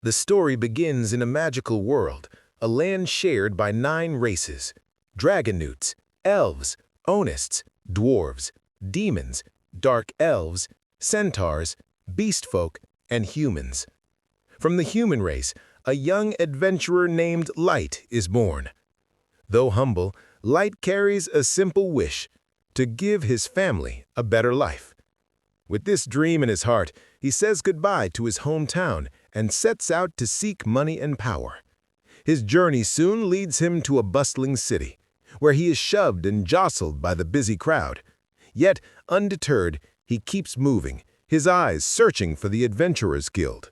The story begins in a magical world, a land shared by 9 races: dragonutes, elves, onists, dwarves, demons, dark elves, centaurs, beastfolk, and humans. From the human race, a young adventurer named Light is born. Though humble, Light carries a simple wish: to give his family a better life. With this dream in his heart, he says goodbye to his hometown and sets out to seek money and power. His journey soon leads him to a bustling city, where he is shoved and jostled by the busy crowd. Yet, undeterred, he keeps moving, his eyes searching for the Adventurers Guild.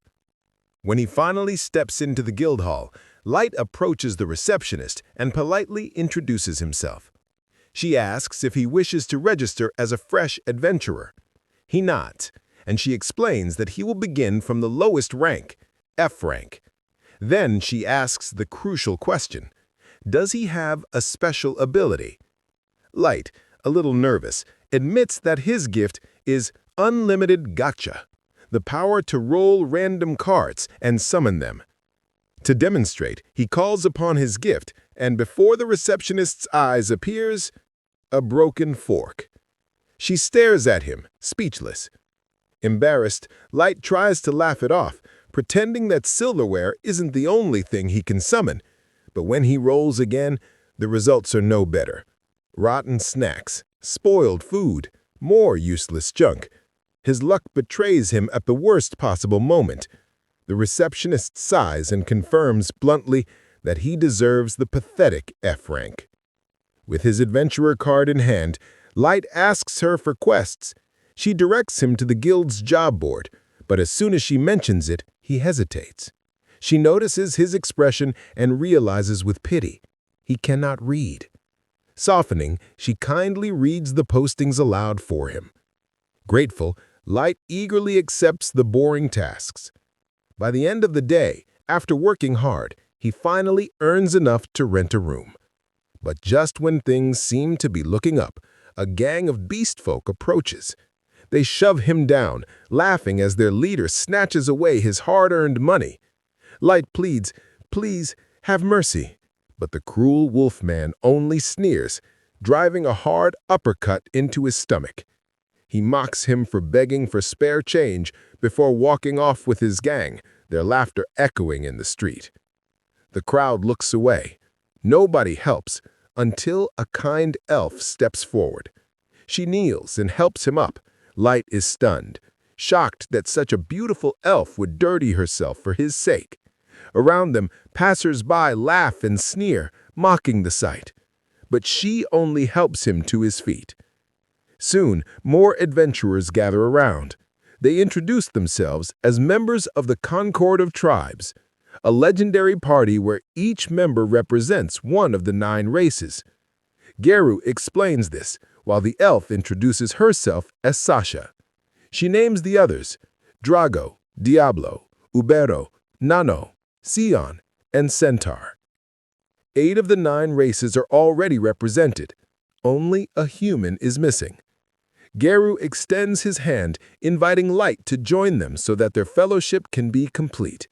When he finally steps into the guild hall, Light approaches the receptionist and politely introduces himself. She asks if he wishes to register as a fresh adventurer. He nods, and she explains that he will begin from the lowest rank, F rank. Then she asks the crucial question: does he have a special ability? Light, a little nervous, admits that his gift is Unlimited Gacha, the power to roll random cards and summon them. To demonstrate, he calls upon his gift, and before the receptionist's eyes appears a broken fork. She stares at him, speechless. Embarrassed, Light tries to laugh it off, pretending that silverware isn't the only thing he can summon. But when he rolls again, the results are no better. Rotten snacks, spoiled food, more useless junk. His luck betrays him at the worst possible moment. The receptionist sighs and confirms bluntly that he deserves the pathetic F rank. With his adventurer card in hand, Light asks her for quests. She directs him to the guild's job board, but as soon as she mentions it, he hesitates. She notices his expression and realizes with pity he cannot read. Softening, she kindly reads the postings aloud for him. Grateful, Light eagerly accepts the boring tasks. By the end of the day, after working hard, he finally earns enough to rent a room. But just when things seem to be looking up, a gang of beastfolk approaches. They shove him down, laughing as their leader snatches away his hard-earned money. Light pleads, "Please, have mercy." But the cruel wolfman only sneers, driving a hard uppercut into his stomach. He mocks him for begging for spare change before walking off with his gang, their laughter echoing in the street. The crowd looks away. Nobody helps until a kind elf steps forward. She kneels and helps him up. Light is stunned, shocked that such a beautiful elf would dirty herself for his sake. Around them, passers-by laugh and sneer, mocking the sight. But she only helps him to his feet. Soon, more adventurers gather around. They introduce themselves as members of the Concord of Tribes, a legendary party where each member represents one of the 9 races. Geru explains this, while the elf introduces herself as Sasha. She names the others: Drago, Diablo, Ubero, Nano, Sion, and Centaur. 8 of the 9 races are already represented. Only a human is missing. Geru extends his hand, inviting Light to join them so that their fellowship can be complete.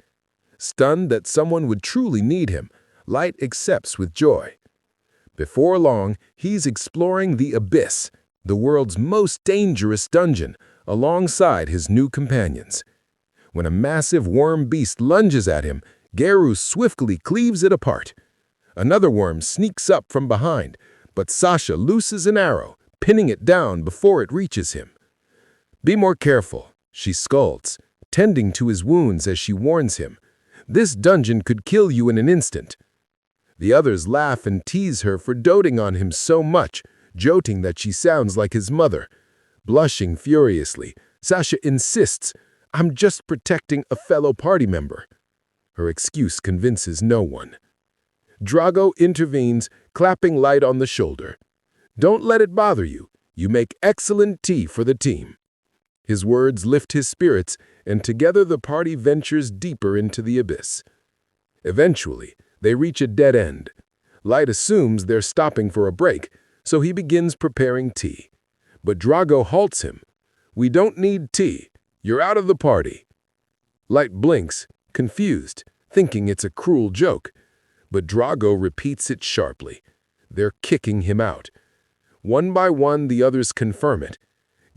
Stunned that someone would truly need him, Light accepts with joy. Before long, he's exploring the Abyss, the world's most dangerous dungeon, alongside his new companions. When a massive worm beast lunges at him, Geru swiftly cleaves it apart. Another worm sneaks up from behind, but Sasha looses an arrow, pinning it down before it reaches him. "Be more careful," she scolds, tending to his wounds as she warns him. "This dungeon could kill you in an instant." The others laugh and tease her for doting on him so much, joking that she sounds like his mother. Blushing furiously, Sasha insists, "I'm just protecting a fellow party member." Her excuse convinces no one. Drago intervenes, clapping Light on the shoulder. "Don't let it bother you. You make excellent tea for the team." His words lift his spirits, and together the party ventures deeper into the abyss. Eventually, they reach a dead end. Light assumes they're stopping for a break, so he begins preparing tea. But Drago halts him. "We don't need tea. You're out of the party." Light blinks, confused, thinking it's a cruel joke. But Drago repeats it sharply. They're kicking him out. One by one, the others confirm it.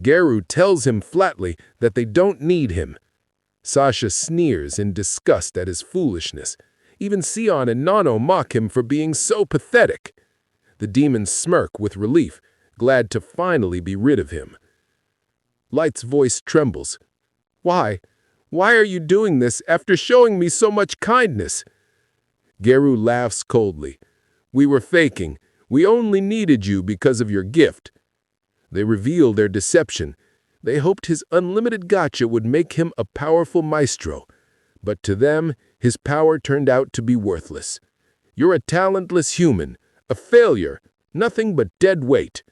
Geru tells him flatly that they don't need him. Sasha sneers in disgust at his foolishness. Even Sion and Nano mock him for being so pathetic. The demons smirk with relief, glad to finally be rid of him. Light's voice trembles. Why? Why are you doing this after showing me so much kindness? Geru laughs coldly. We were faking. We only needed you because of your gift. They reveal their deception. They hoped his unlimited gacha would make him a powerful maestro. But to them, his power turned out to be worthless. You're a talentless human, a failure, nothing but dead weight.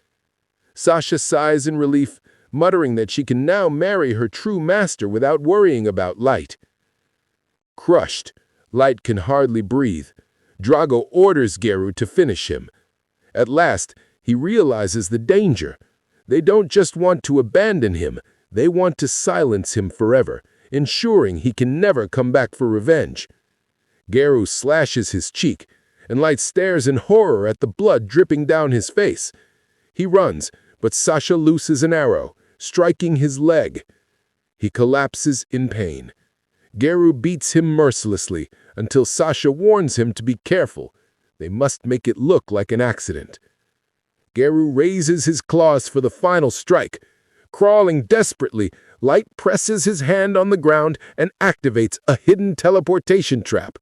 Sasha sighs in relief, muttering that she can now marry her true master without worrying about Light. Crushed, Light can hardly breathe. Drago orders Geru to finish him. At last, he realizes the danger. They don't just want to abandon him, they want to silence him forever, ensuring he can never come back for revenge. Geru slashes his cheek, and Light stares in horror at the blood dripping down his face. He runs, but Sasha looses an arrow, striking his leg. He collapses in pain. Geru beats him mercilessly until Sasha warns him to be careful. They must make it look like an accident. Geru raises his claws for the final strike. Crawling desperately, Light presses his hand on the ground and activates a hidden teleportation trap.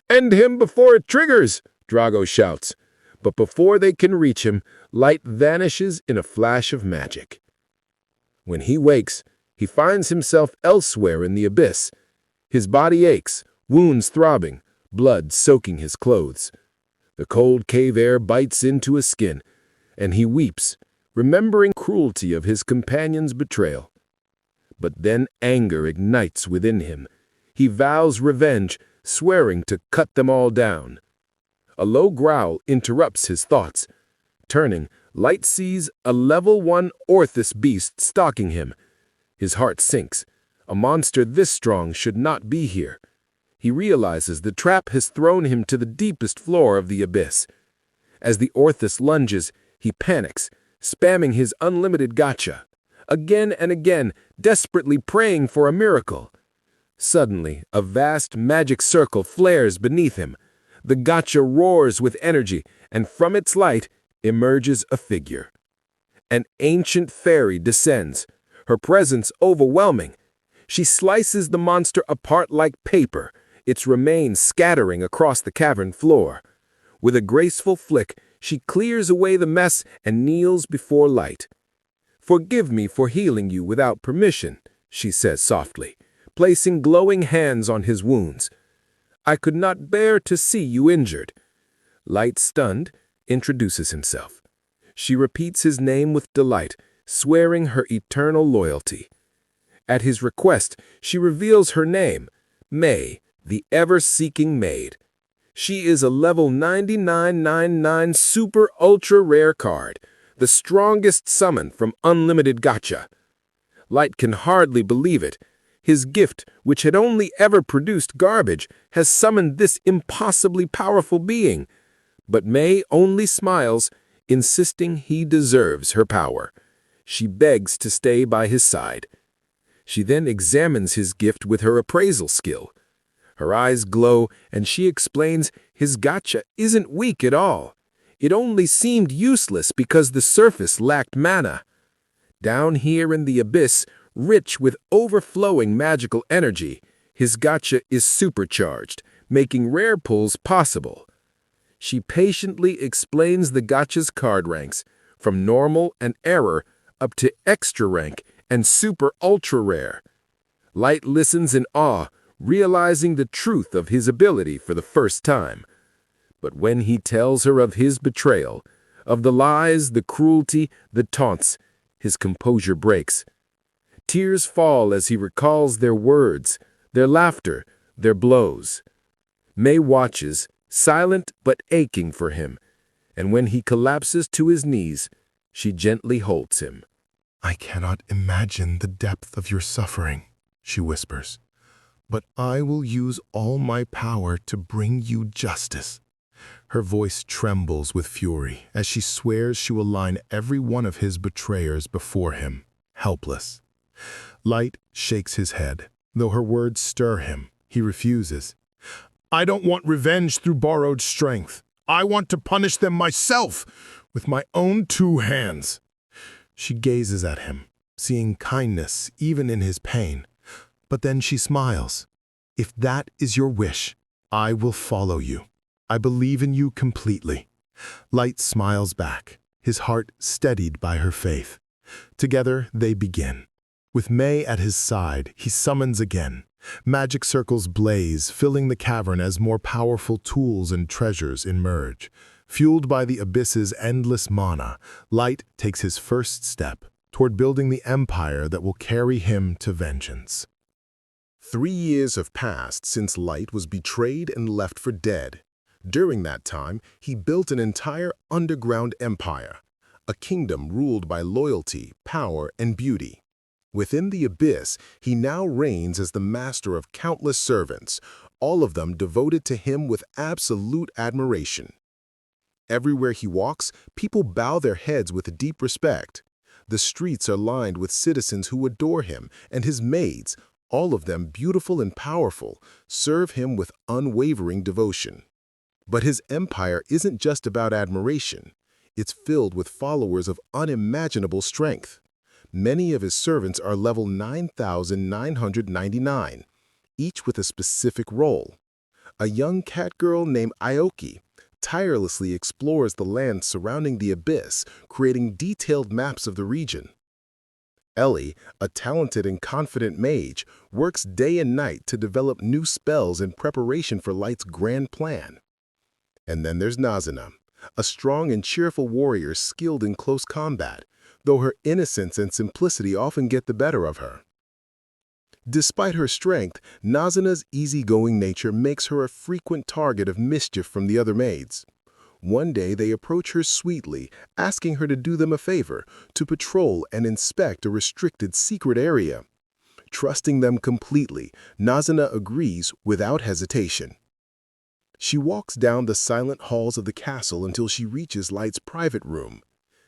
End him before it triggers, Drago shouts. But before they can reach him, Light vanishes in a flash of magic. When he wakes, he finds himself elsewhere in the abyss. His body aches, wounds throbbing, blood soaking his clothes. The cold cave air bites into his skin, and he weeps, remembering the cruelty of his companion's betrayal. But then anger ignites within him. He vows revenge, swearing to cut them all down. A low growl interrupts his thoughts. Turning, Light sees a level 1 Orthus beast stalking him. His heart sinks. A monster this strong should not be here. He realizes the trap has thrown him to the deepest floor of the abyss. As the Orthus lunges, he panics, spamming his unlimited gacha. Again and again, desperately praying for a miracle. Suddenly, a vast magic circle flares beneath him. The gacha roars with energy, and from its light emerges a figure. An ancient fairy descends, her presence overwhelming. She slices the monster apart like paper, its remains scattering across the cavern floor. With a graceful flick, she clears away the mess and kneels before Light. Forgive me for healing you without permission, she says softly, placing glowing hands on his wounds. I could not bear to see you injured. Light, stunned, introduces himself. She repeats his name with delight, swearing her eternal loyalty. At his request, she reveals her name, May, the ever-seeking maid. She is a level 9999 super ultra rare card, the strongest summon from Unlimited Gacha. Light can hardly believe it. His gift, which had only ever produced garbage, has summoned this impossibly powerful being. But May only smiles, insisting he deserves her power. She begs to stay by his side. She then examines his gift with her appraisal skill. Her eyes glow, and she explains his gacha isn't weak at all. It only seemed useless because the surface lacked mana. Down here in the abyss, rich with overflowing magical energy, his gacha is supercharged, making rare pulls possible. She patiently explains the gacha's card ranks, from normal and error up to extra rank and super ultra rare. Light listens in awe, realizing the truth of his ability for the first time. But when he tells her of his betrayal, of the lies, the cruelty, the taunts, his composure breaks. Tears fall as he recalls their words, their laughter, their blows. May watches, silent but aching for him, and when he collapses to his knees, she gently holds him. I cannot imagine the depth of your suffering, she whispers. but I will use all my power to bring you justice." Her voice trembles with fury as she swears she will line every one of his betrayers before him, helpless. Light shakes his head. Though her words stir him, he refuses. "I don't want revenge through borrowed strength. I want to punish them myself, with my own 2 hands." She gazes at him, seeing kindness even in his pain. But then she smiles. "If that is your wish, I will follow you. I believe in you completely." Light smiles back, his heart steadied by her faith. Together they begin. With May at his side, he summons again. Magic circles blaze, filling the cavern as more powerful tools and treasures emerge. Fueled by the abyss's endless mana, Light takes his first step toward building the empire that will carry him to vengeance. 3 years have passed since Light was betrayed and left for dead. During that time, he built an entire underground empire, a kingdom ruled by loyalty, power, and beauty. Within the abyss, he now reigns as the master of countless servants, all of them devoted to him with absolute admiration. Everywhere he walks, people bow their heads with deep respect. The streets are lined with citizens who adore him, and his maids, all of them beautiful and powerful, serve him with unwavering devotion. But his empire isn't just about admiration. It's filled with followers of unimaginable strength. Many of his servants are level 9,999, each with a specific role. A young cat girl named Aoki tirelessly explores the land surrounding the abyss, creating detailed maps of the region. Ellie, a talented and confident mage, works day and night to develop new spells in preparation for Light's grand plan. And then there's Nazuna, a strong and cheerful warrior skilled in close combat, though her innocence and simplicity often get the better of her. Despite her strength, Nazuna's easygoing nature makes her a frequent target of mischief from the other maids. One day they approach her sweetly, asking her to do them a favor, to patrol and inspect a restricted secret area. Trusting them completely, Nazuna agrees without hesitation. She walks down the silent halls of the castle until she reaches Light's private room.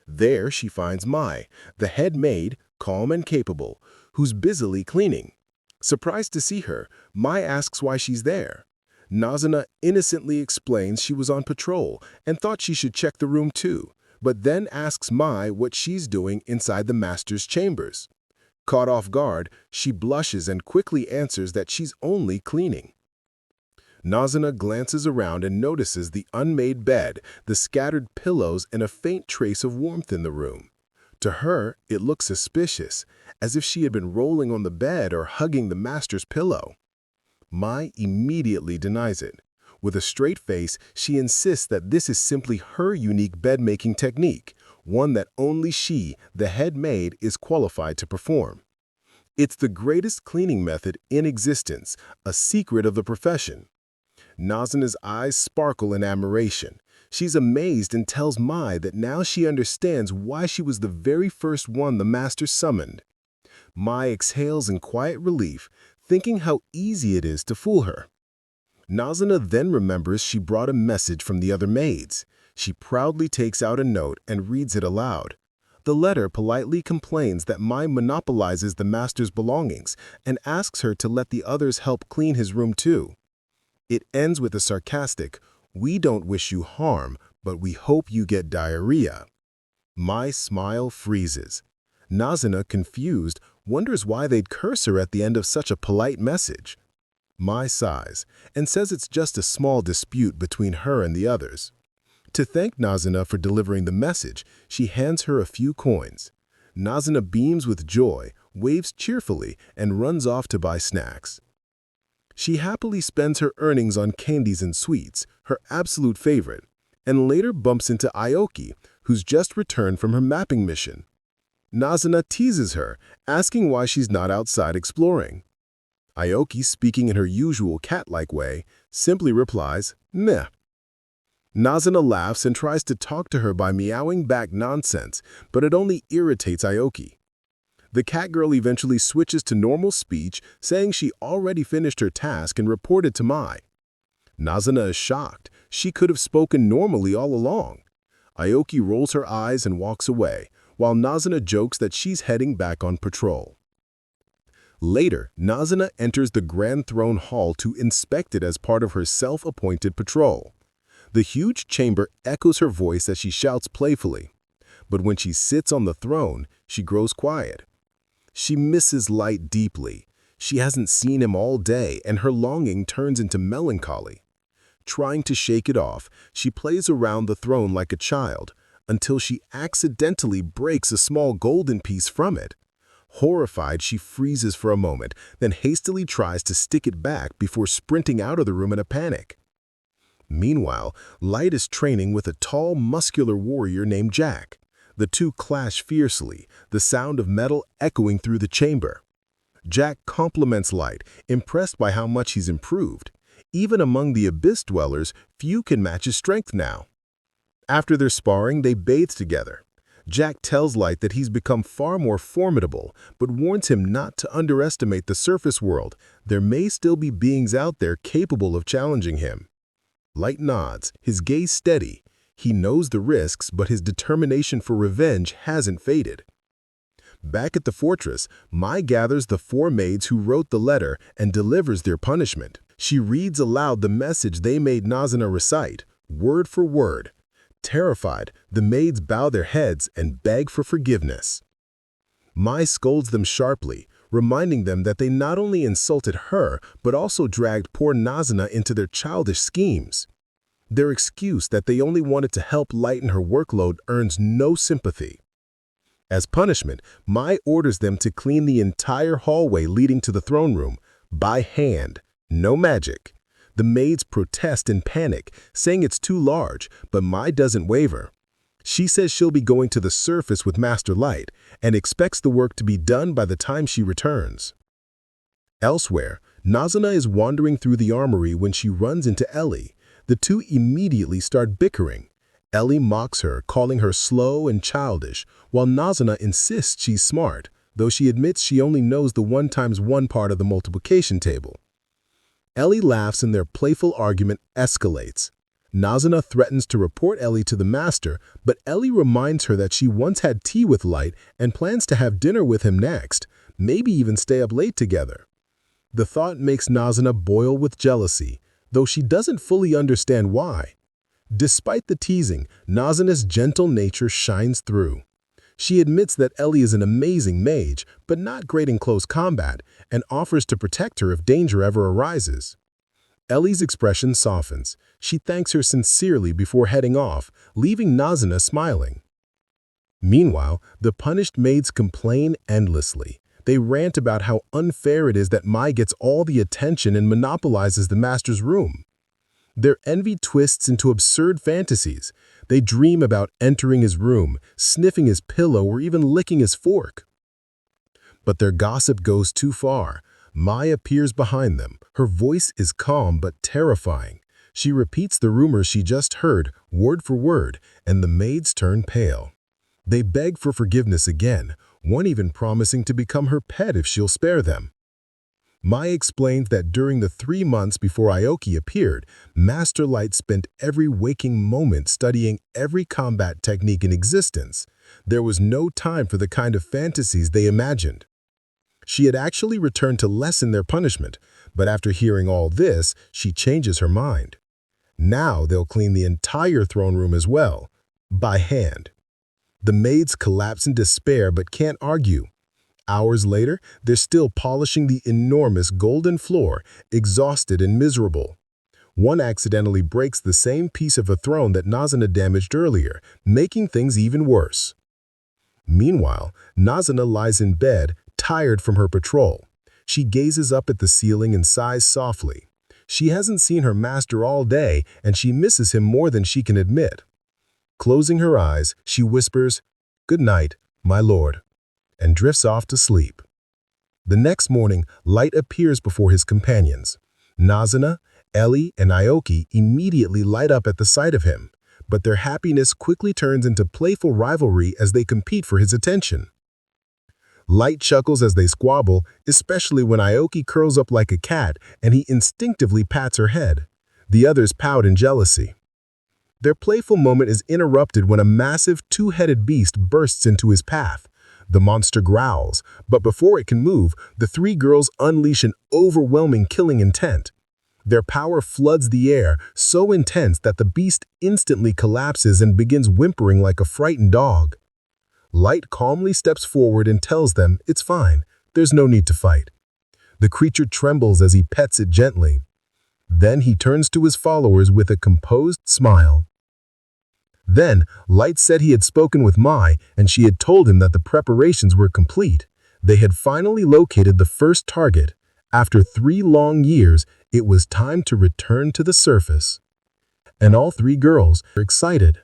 There she finds Mai, the head maid, calm and capable, who's busily cleaning. Surprised to see her, Mai asks why she's there. Nazuna innocently explains she was on patrol and thought she should check the room too, but then asks Mai what she's doing inside the master's chambers. Caught off guard, she blushes and quickly answers that she's only cleaning. Nazuna glances around and notices the unmade bed, the scattered pillows, and a faint trace of warmth in the room. To her, it looks suspicious, as if she had been rolling on the bed or hugging the master's pillow. Mai immediately denies it. With a straight face, she insists that this is simply her unique bed-making technique, one that only she, the head maid, is qualified to perform. It's the greatest cleaning method in existence, a secret of the profession. Nazuna's eyes sparkle in admiration. She's amazed and tells Mai that now she understands why she was the very first one the master summoned. Mai exhales in quiet relief, thinking how easy it is to fool her. Nazuna then remembers she brought a message from the other maids. She proudly takes out a note and reads it aloud. The letter politely complains that Mai monopolizes the master's belongings and asks her to let the others help clean his room too. It ends with a sarcastic, "We don't wish you harm, but we hope you get diarrhea." Mai's smile freezes. Nazuna, confused, wonders why they'd curse her at the end of such a polite message. Mai sighs and says it's just a small dispute between her and the others. To thank Nazuna for delivering the message, she hands her a few coins. Nazuna beams with joy, waves cheerfully, and runs off to buy snacks. She happily spends her earnings on candies and sweets, her absolute favorite, and later bumps into Aoki, who's just returned from her mapping mission. Nazuna teases her, asking why she's not outside exploring. Aoki, speaking in her usual cat-like way, simply replies, "Meh." Nazuna laughs and tries to talk to her by meowing back nonsense, but it only irritates Aoki. The catgirl eventually switches to normal speech, saying she already finished her task and reported to Mai. Nazuna is shocked. She could have spoken normally all along. Aoki rolls her eyes and walks away, while Nazuna jokes that she's heading back on patrol. Later, Nazuna enters the Grand Throne Hall to inspect it as part of her self-appointed patrol. The huge chamber echoes her voice as she shouts playfully. But when she sits on the throne, she grows quiet. She misses Light deeply. She hasn't seen him all day, and her longing turns into melancholy. Trying to shake it off, she plays around the throne like a child, until she accidentally breaks a small golden piece from it. Horrified, she freezes for a moment, then hastily tries to stick it back before sprinting out of the room in a panic. Meanwhile, Light is training with a tall, muscular warrior named Jack. The two clash fiercely, the sound of metal echoing through the chamber. Jack compliments Light, impressed by how much he's improved. Even among the Abyss Dwellers, few can match his strength now. After their sparring, they bathe together. Jack tells Light that he's become far more formidable, but warns him not to underestimate the surface world. There may still be beings out there capable of challenging him. Light nods, his gaze steady. He knows the risks, but his determination for revenge hasn't faded. Back at the fortress, Mai gathers the 4 maids who wrote the letter and delivers their punishment. She reads aloud the message they made Nazuna recite, word for word. Terrified, the maids bow their heads and beg for forgiveness. Mai scolds them sharply, reminding them that they not only insulted her, but also dragged poor Nazuna into their childish schemes. Their excuse that they only wanted to help lighten her workload earns no sympathy. As punishment, Mai orders them to clean the entire hallway leading to the throne room, by hand, no magic. The maids protest in panic, saying it's too large, but Mai doesn't waver. She says she'll be going to the surface with Master Light and expects the work to be done by the time she returns. Elsewhere, Nazuna is wandering through the armory when she runs into Ellie. The two immediately start bickering. Ellie mocks her, calling her slow and childish, while Nazuna insists she's smart, though she admits she only knows the 1 times 1 part of the multiplication table. Ellie laughs and their playful argument escalates. Nazuna threatens to report Ellie to the master, but Ellie reminds her that she once had tea with Light and plans to have dinner with him next, maybe even stay up late together. The thought makes Nazuna boil with jealousy, though she doesn't fully understand why. Despite the teasing, Nazuna's gentle nature shines through. She admits that Ellie is an amazing mage, but not great in close combat, and offers to protect her if danger ever arises. Ellie's expression softens. She thanks her sincerely before heading off, leaving Nazuna smiling. Meanwhile, the punished maids complain endlessly. They rant about how unfair it is that Mai gets all the attention and monopolizes the master's room. Their envy twists into absurd fantasies. They dream about entering his room, sniffing his pillow, or even licking his fork. But their gossip goes too far. Mai appears behind them. Her voice is calm but terrifying. She repeats the rumors she just heard, word for word, and the maids turn pale. They beg for forgiveness again, one even promising to become her pet if she'll spare them. Mai explains that during the 3 months before Aoki appeared, Master Light spent every waking moment studying every combat technique in existence. There was no time for the kind of fantasies they imagined. She had actually returned to lessen their punishment, but after hearing all this, she changes her mind. Now they'll clean the entire throne room as well, by hand. The maids collapse in despair but can't argue. Hours later, they're still polishing the enormous golden floor, exhausted and miserable. One accidentally breaks the same piece of a throne that Nazuna damaged earlier, making things even worse. Meanwhile, Nazuna lies in bed, tired from her patrol. She gazes up at the ceiling and sighs softly. She hasn't seen her master all day, and she misses him more than she can admit. Closing her eyes, she whispers, "Good night, my lord," and drifts off to sleep. The next morning, Light appears before his companions. Nazuna, Ellie, and Aoki immediately light up at the sight of him, but their happiness quickly turns into playful rivalry as they compete for his attention. Light chuckles as they squabble, especially when Aoki curls up like a cat and he instinctively pats her head. The others pout in jealousy. Their playful moment is interrupted when a massive two-headed beast bursts into his path. The monster growls, but before it can move, the three girls unleash an overwhelming killing intent. Their power floods the air, so intense that the beast instantly collapses and begins whimpering like a frightened dog. Light calmly steps forward and tells them it's fine, there's no need to fight. The creature trembles as he pets it gently. Then he turns to his followers with a composed smile. Then, Light said he had spoken with Mai, and she had told him that the preparations were complete. They had finally located the first target. After 3 long years, it was time to return to the surface. And all 3 girls are excited.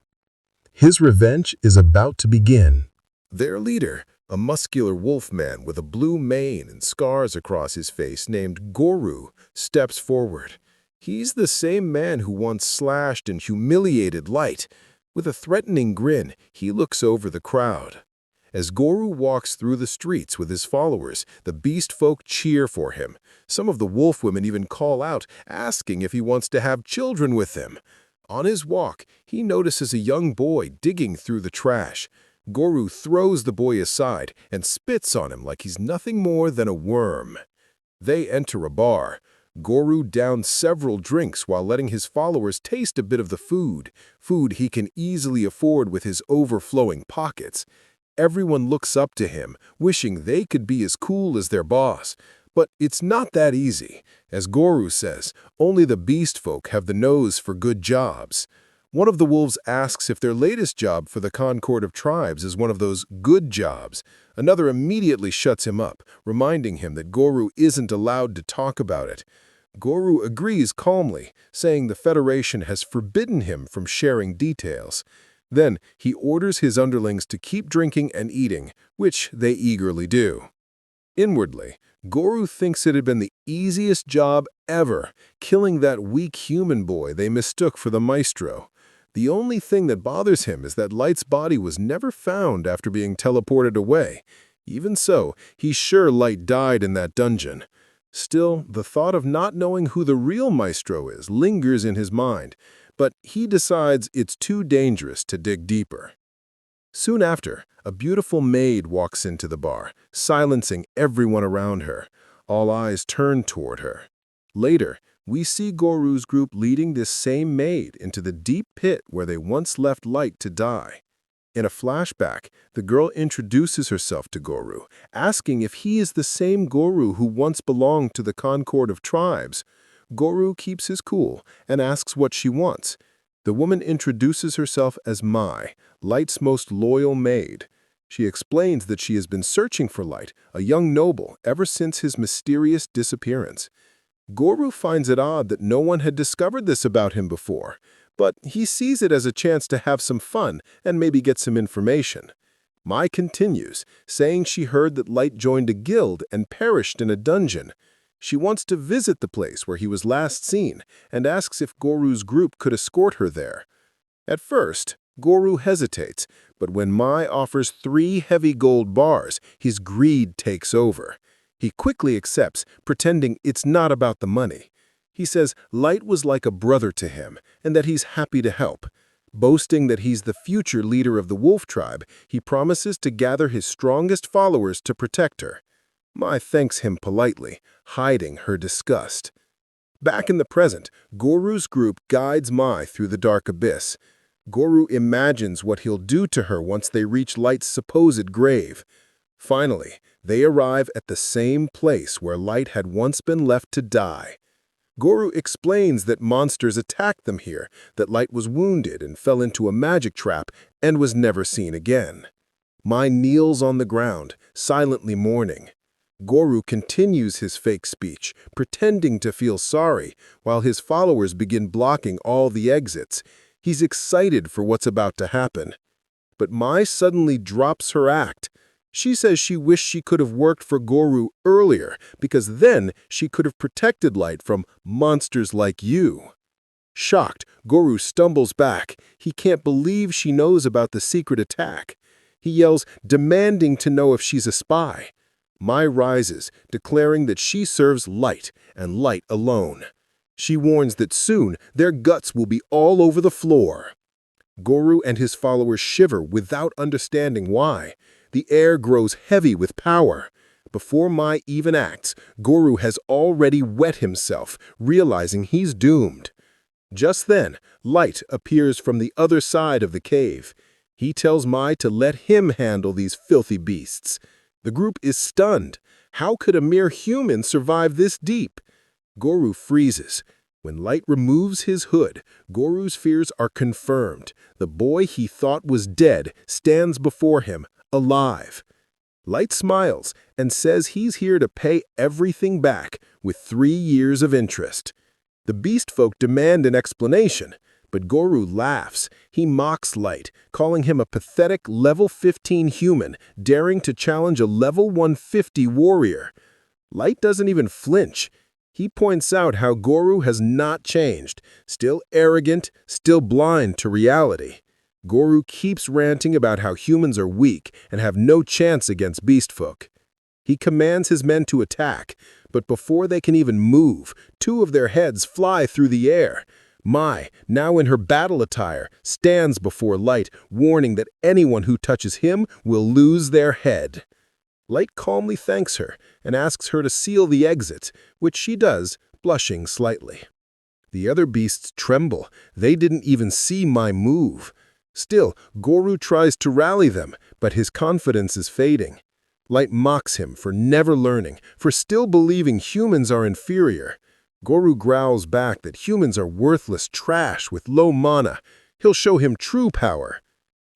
His revenge is about to begin. Their leader, a muscular wolf man with a blue mane and scars across his face named Goru, steps forward. He's the same man who once slashed and humiliated Light. With a threatening grin, he looks over the crowd. As Goru walks through the streets with his followers, the beast folk cheer for him. Some of the wolf women even call out, asking if he wants to have children with them. On his walk, he notices a young boy digging through the trash. Goru throws the boy aside and spits on him like he's nothing more than a worm. They enter a bar. Goru downs several drinks while letting his followers taste a bit of the food he can easily afford with his overflowing pockets. Everyone looks up to him, wishing they could be as cool as their boss. But it's not that easy. As Goru says, only the beast folk have the nose for good jobs. One of the wolves asks if their latest job for the Concord of Tribes is one of those good jobs. Another immediately shuts him up, reminding him that Goru isn't allowed to talk about it. Goru agrees calmly, saying the Federation has forbidden him from sharing details. Then he orders his underlings to keep drinking and eating, which they eagerly do. Inwardly, Goru thinks it had been the easiest job ever, killing that weak human boy they mistook for the maestro. The only thing that bothers him is that Light's body was never found after being teleported away. Even so, he's sure Light died in that dungeon. Still, the thought of not knowing who the real maestro is lingers in his mind, but he decides it's too dangerous to dig deeper. Soon after, a beautiful maid walks into the bar, silencing everyone around her. All eyes turn toward her. Later, we see Goru's group leading this same maid into the deep pit where they once left Light to die. In a flashback, the girl introduces herself to Goru, asking if he is the same Goru who once belonged to the Concord of Tribes. Goru keeps his cool and asks what she wants. The woman introduces herself as Mai, Light's most loyal maid. She explains that she has been searching for Light, a young noble, ever since his mysterious disappearance. Goru finds it odd that no one had discovered this about him before, but he sees it as a chance to have some fun and maybe get some information. Mai continues, saying she heard that Light joined a guild and perished in a dungeon. She wants to visit the place where he was last seen and asks if Goru's group could escort her there. At first, Goru hesitates, but when Mai offers 3 heavy gold bars, his greed takes over. He quickly accepts, pretending it's not about the money. He says Light was like a brother to him and that he's happy to help. Boasting that he's the future leader of the wolf tribe, he promises to gather his strongest followers to protect her. Mai thanks him politely, hiding her disgust. Back in the present, Goru's group guides Mai through the dark abyss. Goru imagines what he'll do to her once they reach Light's supposed grave. Finally, they arrive at the same place where Light had once been left to die. Goru explains that monsters attacked them here, that Light was wounded and fell into a magic trap and was never seen again. Mai kneels on the ground, silently mourning. Goru continues his fake speech, pretending to feel sorry, while his followers begin blocking all the exits. He's excited for what's about to happen. But Mai suddenly drops her act. She says she wished she could have worked for Goru earlier, because then she could have protected Light from monsters like you. Shocked, Goru stumbles back. He can't believe she knows about the secret attack. He yells, demanding to know if she's a spy. Mai rises, declaring that she serves light, and light alone. She warns that soon their guts will be all over the floor. Goru and his followers shiver without understanding why. The air grows heavy with power. Before Mai even acts, Goru has already wet himself, realizing he's doomed. Just then, Light appears from the other side of the cave. He tells Mai to let him handle these filthy beasts. The group is stunned. How could a mere human survive this deep? Goru freezes. When Light removes his hood, Goru's fears are confirmed. The boy he thought was dead stands before him, alive. Light smiles and says he's here to pay everything back with 3 years of interest. The beast folk demand an explanation, but Goru laughs. He mocks Light, calling him a pathetic level 15 human daring to challenge a level 150 warrior. Light doesn't even flinch. He points out how Goru has not changed, still arrogant, still blind to reality. Goru keeps ranting about how humans are weak and have no chance against beastfolk. He commands his men to attack, but before they can even move, 2 of their heads fly through the air. Mai, now in her battle attire, stands before Light, warning that anyone who touches him will lose their head. Light calmly thanks her and asks her to seal the exit, which she does, blushing slightly. The other beasts tremble. They didn't even see Mai move. Still, Goru tries to rally them, but his confidence is fading. Light mocks him for never learning, for still believing humans are inferior. Goru growls back that humans are worthless trash with low mana. He'll show him true power.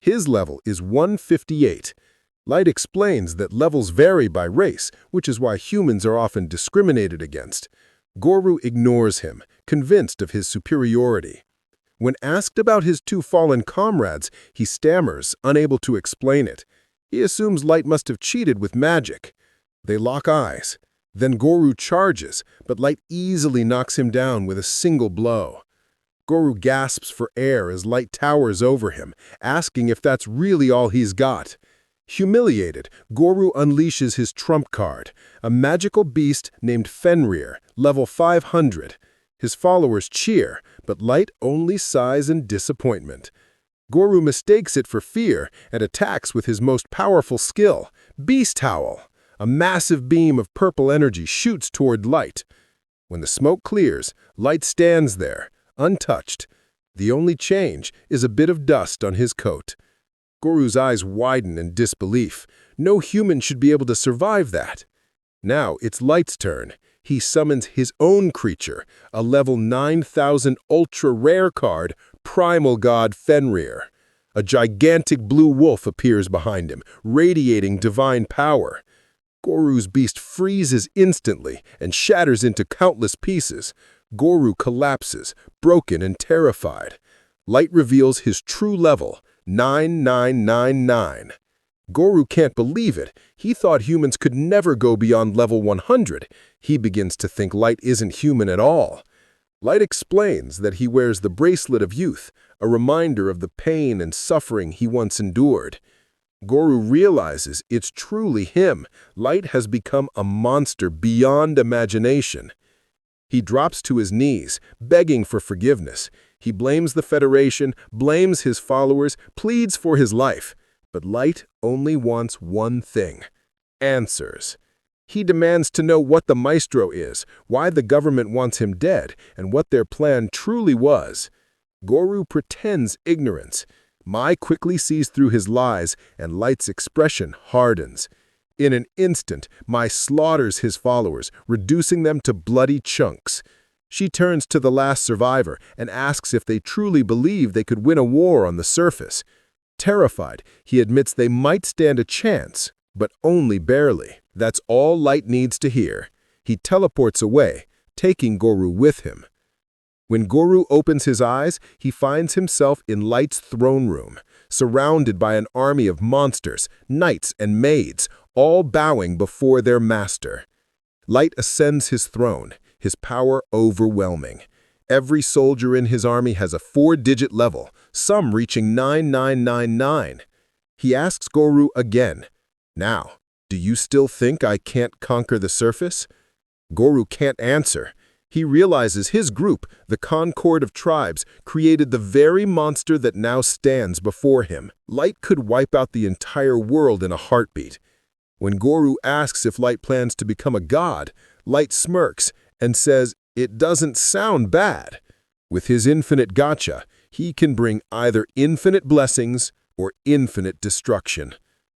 His level is 158. Light explains that levels vary by race, which is why humans are often discriminated against. Goru ignores him, convinced of his superiority. When asked about his 2 fallen comrades, he stammers, unable to explain it. He assumes Light must have cheated with magic. They lock eyes. Then Goru charges, but Light easily knocks him down with a single blow. Goru gasps for air as Light towers over him, asking if that's really all he's got. Humiliated, Goru unleashes his trump card, a magical beast named Fenrir, level 500. His followers cheer, but Light only sighs in disappointment. Goru mistakes it for fear and attacks with his most powerful skill, Beast Howl. A massive beam of purple energy shoots toward Light. When the smoke clears, Light stands there, untouched. The only change is a bit of dust on his coat. Goru's eyes widen in disbelief. No human should be able to survive that. Now it's Light's turn. He summons his own creature, a level 9000 ultra-rare card, Primal God Fenrir. A gigantic blue wolf appears behind him, radiating divine power. Goru's beast freezes instantly and shatters into countless pieces. Goru collapses, broken and terrified. Light reveals his true level, 9999. Goru can't believe it. He thought humans could never go beyond level 100. He begins to think Light isn't human at all. Light explains that he wears the bracelet of youth, a reminder of the pain and suffering he once endured. Goru realizes it's truly him. Light has become a monster beyond imagination. He drops to his knees, begging for forgiveness. He blames the Federation, blames his followers, pleads for his life. But Light only wants one thing: answers. He demands to know what the Maestro is, why the government wants him dead, and what their plan truly was. Goru pretends ignorance. Mai quickly sees through his lies, and Light's expression hardens. In an instant, Mai slaughters his followers, reducing them to bloody chunks. She turns to the last survivor and asks if they truly believe they could win a war on the surface. Terrified, he admits they might stand a chance, but only barely. That's all Light needs to hear. He teleports away, taking Goru with him. When Goru opens his eyes, he finds himself in Light's throne room, surrounded by an army of monsters, knights, and maids, all bowing before their master. Light ascends his throne, his power overwhelming. Every soldier in his army has a 4-digit level, some reaching 9999. He asks Goru again, "Now, do you still think I can't conquer the surface?" Goru can't answer. He realizes his group, the Concord of Tribes, created the very monster that now stands before him. Light could wipe out the entire world in a heartbeat. When Goru asks if Light plans to become a god, Light smirks and says it doesn't sound bad. With his infinite gacha, he can bring either infinite blessings or infinite destruction.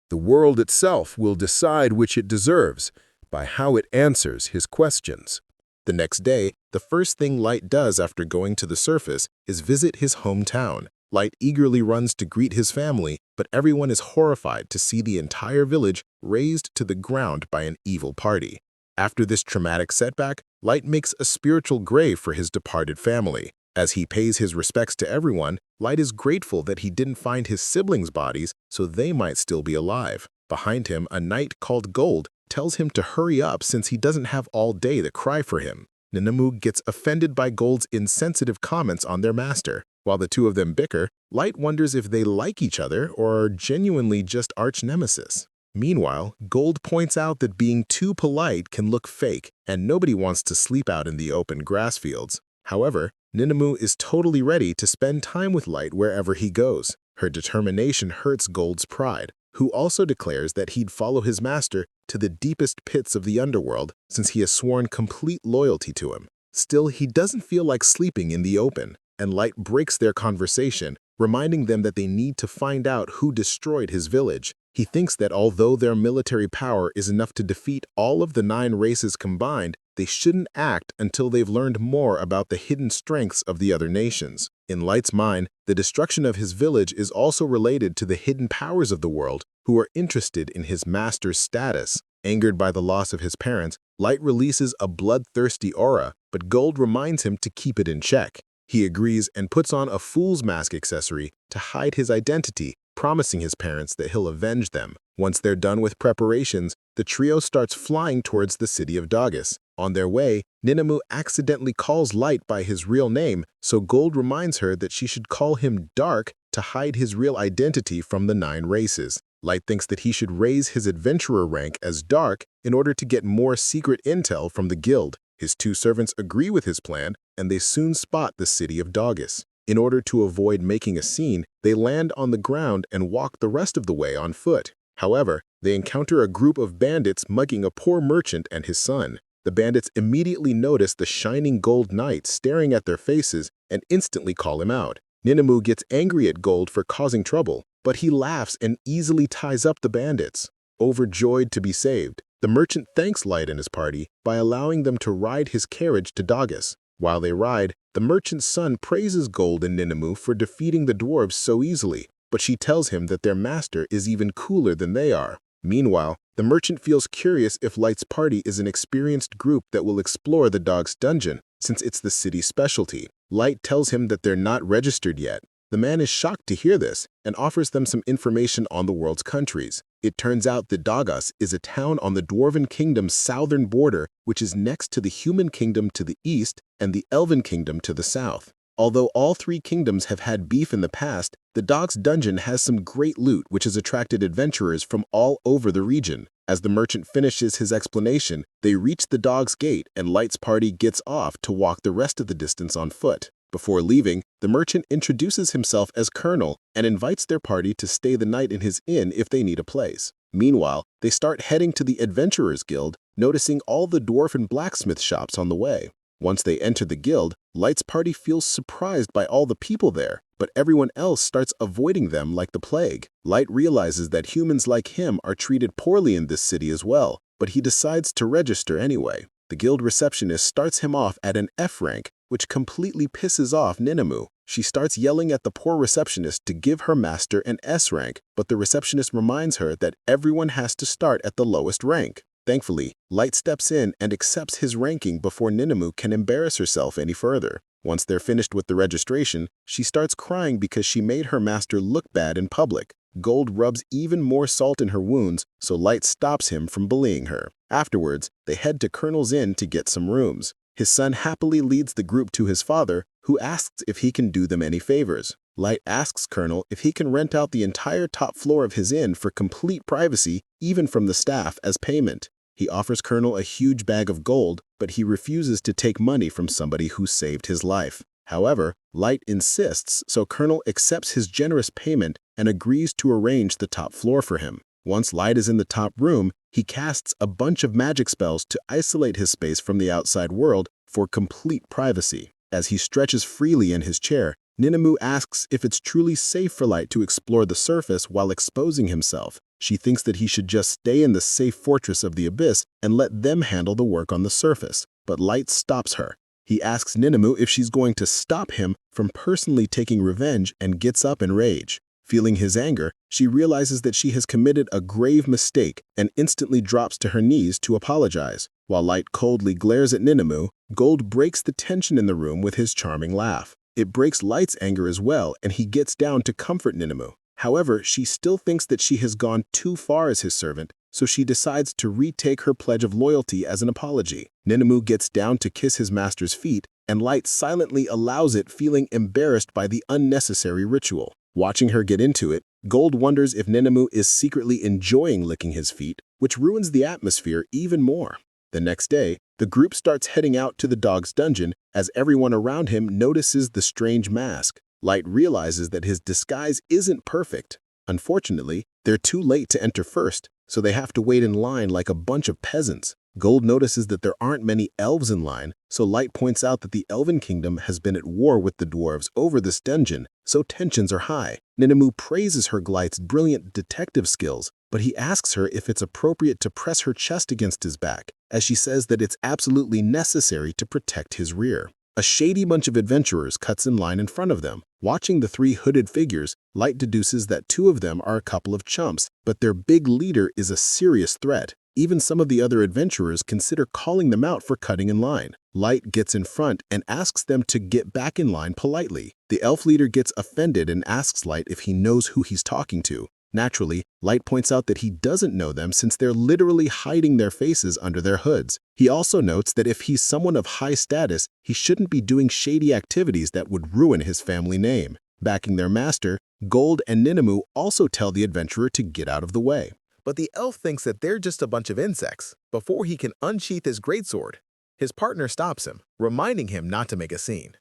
The world itself will decide which it deserves by how it answers his questions. The next day, the first thing Light does after going to the surface is visit his hometown. Light eagerly runs to greet his family, but everyone is horrified to see the entire village razed to the ground by an evil party. After this traumatic setback, Light makes a spiritual grave for his departed family. As he pays his respects to everyone, Light is grateful that he didn't find his siblings' bodies so they might still be alive. Behind him, a knight called Gold tells him to hurry up since he doesn't have all day to cry for him. Ninemu gets offended by Gold's insensitive comments on their master. While the two of them bicker, Light wonders if they like each other or are genuinely just arch-nemesis. Meanwhile, Gold points out that being too polite can look fake, and nobody wants to sleep out in the open grass fields. However, Ninemu is totally ready to spend time with Light wherever he goes. Her determination hurts Gold's pride, who also declares that he'd follow his master to the deepest pits of the underworld since he has sworn complete loyalty to him. Still, he doesn't feel like sleeping in the open, and Light breaks their conversation, reminding them that they need to find out who destroyed his village. He thinks that although their military power is enough to defeat all of the 9 races combined, they shouldn't act until they've learned more about the hidden strengths of the other nations. In Light's mind, the destruction of his village is also related to the hidden powers of the world, who are interested in his master's status. Angered by the loss of his parents, Light releases a bloodthirsty aura, but Gold reminds him to keep it in check. He agrees and puts on a fool's mask accessory to hide his identity, promising his parents that he'll avenge them. Once they're done with preparations, the trio starts flying towards the city of Dagas. On their way, Ninemu accidentally calls Light by his real name, so Gold reminds her that she should call him Dark to hide his real identity from the 9 races. Light thinks that he should raise his adventurer rank as Dark in order to get more secret intel from the guild. His 2 servants agree with his plan, and they soon spot the city of Dagas. In order to avoid making a scene, they land on the ground and walk the rest of the way on foot. However, they encounter a group of bandits mugging a poor merchant and his son. The bandits immediately notice the shining Gold Knight staring at their faces and instantly call him out. Ninemu gets angry at Gold for causing trouble, but he laughs and easily ties up the bandits. Overjoyed to be saved, the merchant thanks Light and his party by allowing them to ride his carriage to Dagas. While they ride, the merchant's son praises Gold and Ninemu for defeating the dwarves so easily, but she tells him that their master is even cooler than they are. Meanwhile, the merchant feels curious if Light's party is an experienced group that will explore the dog's dungeon, since it's the city's specialty. Light tells him that they're not registered yet. The man is shocked to hear this and offers them some information on the world's countries. It turns out that Dagas is a town on the Dwarven Kingdom's southern border, which is next to the Human Kingdom to the east and the Elven Kingdom to the south. Although all 3 kingdoms have had beef in the past, the dog's dungeon has some great loot which has attracted adventurers from all over the region. As the merchant finishes his explanation, they reach the dog's gate and Light's party gets off to walk the rest of the distance on foot. Before leaving, the merchant introduces himself as Colonel and invites their party to stay the night in his inn if they need a place. Meanwhile, they start heading to the Adventurers Guild, noticing all the dwarf and blacksmith shops on the way. Once they enter the guild, Light's party feels surprised by all the people there, but everyone else starts avoiding them like the plague. Light realizes that humans like him are treated poorly in this city as well, but he decides to register anyway. The guild receptionist starts him off at an F rank, which completely pisses off Ninemu. She starts yelling at the poor receptionist to give her master an S rank, but the receptionist reminds her that everyone has to start at the lowest rank. Thankfully, Light steps in and accepts his ranking before Ninemu can embarrass herself any further. Once they're finished with the registration, she starts crying because she made her master look bad in public. Gold rubs even more salt in her wounds, so Light stops him from bullying her. Afterwards, they head to Colonel's Inn to get some rooms. His son happily leads the group to his father, who asks if he can do them any favors. Light asks Colonel if he can rent out the entire top floor of his inn for complete privacy, even from the staff, as payment. He offers Colonel a huge bag of gold, but he refuses to take money from somebody who saved his life. However, Light insists, so Colonel accepts his generous payment and agrees to arrange the top floor for him. Once Light is in the top room, he casts a bunch of magic spells to isolate his space from the outside world for complete privacy. As he stretches freely in his chair, Ninamu asks if it's truly safe for Light to explore the surface while exposing himself. She thinks that he should just stay in the safe fortress of the abyss and let them handle the work on the surface. But Light stops her. He asks Ninamu if she's going to stop him from personally taking revenge and gets up in rage. Feeling his anger, she realizes that she has committed a grave mistake and instantly drops to her knees to apologize. While Light coldly glares at Ninamu, Gold breaks the tension in the room with his charming laugh. It breaks Light's anger as well, and he gets down to comfort Ninamu. However, she still thinks that she has gone too far as his servant, so she decides to retake her pledge of loyalty as an apology. Ninamu gets down to kiss his master's feet, and Light silently allows it, feeling embarrassed by the unnecessary ritual. Watching her get into it, Gold wonders if Ninamu is secretly enjoying licking his feet, which ruins the atmosphere even more. The next day, the group starts heading out to the dog's dungeon as everyone around him notices the strange mask. Light realizes that his disguise isn't perfect. Unfortunately, they're too late to enter first, so they have to wait in line like a bunch of peasants. Gold notices that there aren't many elves in line, so Light points out that the Elven Kingdom has been at war with the dwarves over this dungeon, so tensions are high. Ninamu praises her Glight's brilliant detective skills, but he asks her if it's appropriate to press her chest against his back, as she says that it's absolutely necessary to protect his rear. A shady bunch of adventurers cuts in line in front of them. Watching the three hooded figures, Light deduces that two of them are a couple of chumps, but their big leader is a serious threat. Even some of the other adventurers consider calling them out for cutting in line. Light gets in front and asks them to get back in line politely. The elf leader gets offended and asks Light if he knows who he's talking to. Naturally, Light points out that he doesn't know them since they're literally hiding their faces under their hoods. He also notes that if he's someone of high status, he shouldn't be doing shady activities that would ruin his family name. Backing their master, Gold and Ninamu also tell the adventurer to get out of the way. But the elf thinks that they're just a bunch of insects before he can unsheath his greatsword. His partner stops him, reminding him not to make a scene.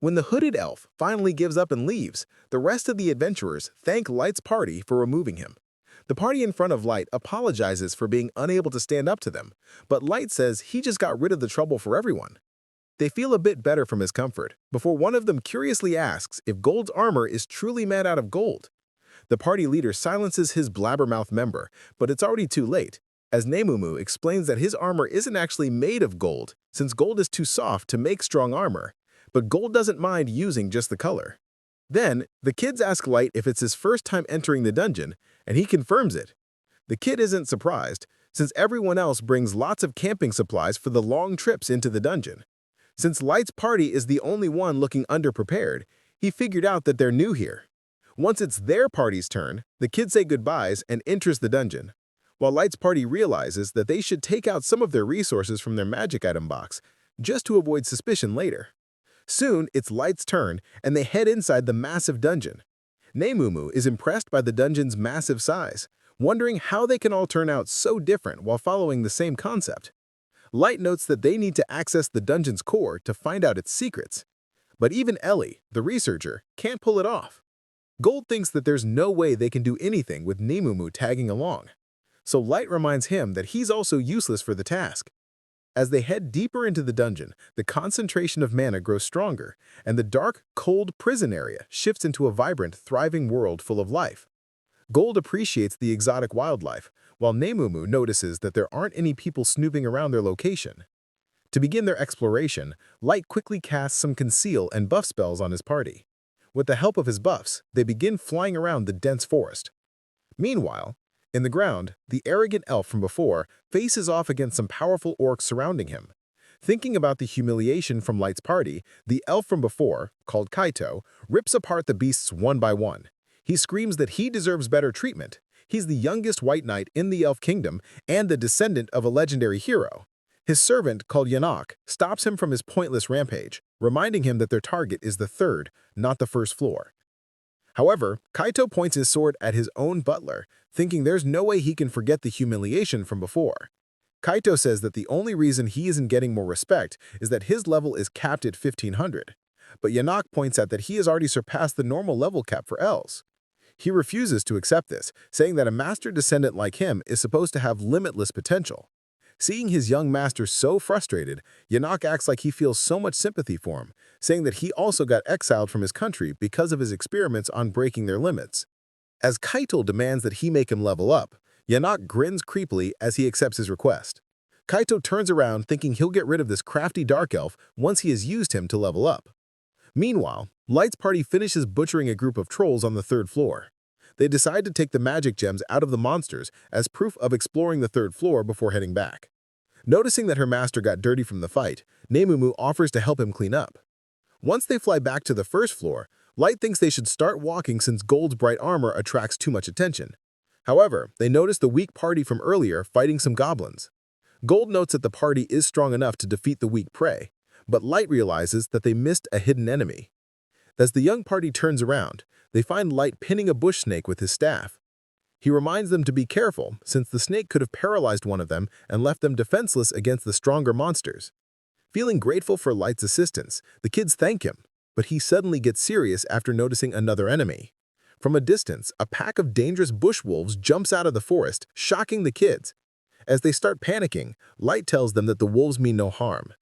When the hooded elf finally gives up and leaves, the rest of the adventurers thank Light's party for removing him. The party in front of Light apologizes for being unable to stand up to them, but Light says he just got rid of the trouble for everyone. They feel a bit better from his comfort, before one of them curiously asks if Gold's armor is truly made out of gold. The party leader silences his blabbermouth member, but it's already too late, as Nemumu explains that his armor isn't actually made of gold, since gold is too soft to make strong armor, but Gold doesn't mind using just the color. Then, the kids ask Light if it's his first time entering the dungeon, and he confirms it. The kid isn't surprised, since everyone else brings lots of camping supplies for the long trips into the dungeon. Since Light's party is the only one looking underprepared, he figured out that they're new here. Once it's their party's turn, the kids say goodbyes and enters the dungeon, while Light's party realizes that they should take out some of their resources from their magic item box, just to avoid suspicion later. Soon, it's Light's turn, and they head inside the massive dungeon. Nemumu is impressed by the dungeon's massive size, wondering how they can all turn out so different while following the same concept. Light notes that they need to access the dungeon's core to find out its secrets. But even Ellie, the researcher, can't pull it off. Gold thinks that there's no way they can do anything with Nemumu tagging along. So Light reminds him that he's also useless for the task. As they head deeper into the dungeon, the concentration of mana grows stronger, and the dark, cold prison area shifts into a vibrant, thriving world full of life. Gold appreciates the exotic wildlife, while Nemumu notices that there aren't any people snooping around their location. To begin their exploration, Light quickly casts some conceal and buff spells on his party. With the help of his buffs, they begin flying around the dense forest. Meanwhile, in the ground, the arrogant elf from before faces off against some powerful orcs surrounding him. Thinking about the humiliation from Light's party, the elf from before, called Kaito, rips apart the beasts one by one. He screams that he deserves better treatment. He's the youngest white knight in the Elf Kingdom and the descendant of a legendary hero. His servant, called Yanok, stops him from his pointless rampage, reminding him that their target is the third, not the first floor. However, Kaito points his sword at his own butler, thinking there's no way he can forget the humiliation from before. Kaito says that the only reason he isn't getting more respect is that his level is capped at 1500. But Yanok points out that he has already surpassed the normal level cap for L's. He refuses to accept this, saying that a master descendant like him is supposed to have limitless potential. Seeing his young master so frustrated, Yanok acts like he feels so much sympathy for him, saying that he also got exiled from his country because of his experiments on breaking their limits. As Kaito demands that he make him level up, Yanok grins creepily as he accepts his request. Kaito turns around thinking he'll get rid of this crafty dark elf once he has used him to level up. Meanwhile, Light's party finishes butchering a group of trolls on the 3rd floor. They decide to take the magic gems out of the monsters as proof of exploring the 3rd floor before heading back. Noticing that her master got dirty from the fight, Nemumu offers to help him clean up. Once they fly back to the 1st floor, Light thinks they should start walking since Gold's bright armor attracts too much attention. However, they notice the weak party from earlier fighting some goblins. Gold notes that the party is strong enough to defeat the weak prey, but Light realizes that they missed a hidden enemy. As the young party turns around, they find Light pinning a bush snake with his staff. He reminds them to be careful since the snake could have paralyzed one of them and left them defenseless against the stronger monsters. Feeling grateful for Light's assistance, the kids thank him, but he suddenly gets serious after noticing another enemy. From a distance, a pack of dangerous bush wolves jumps out of the forest, shocking the kids. As they start panicking, Light tells them that the wolves mean no harm.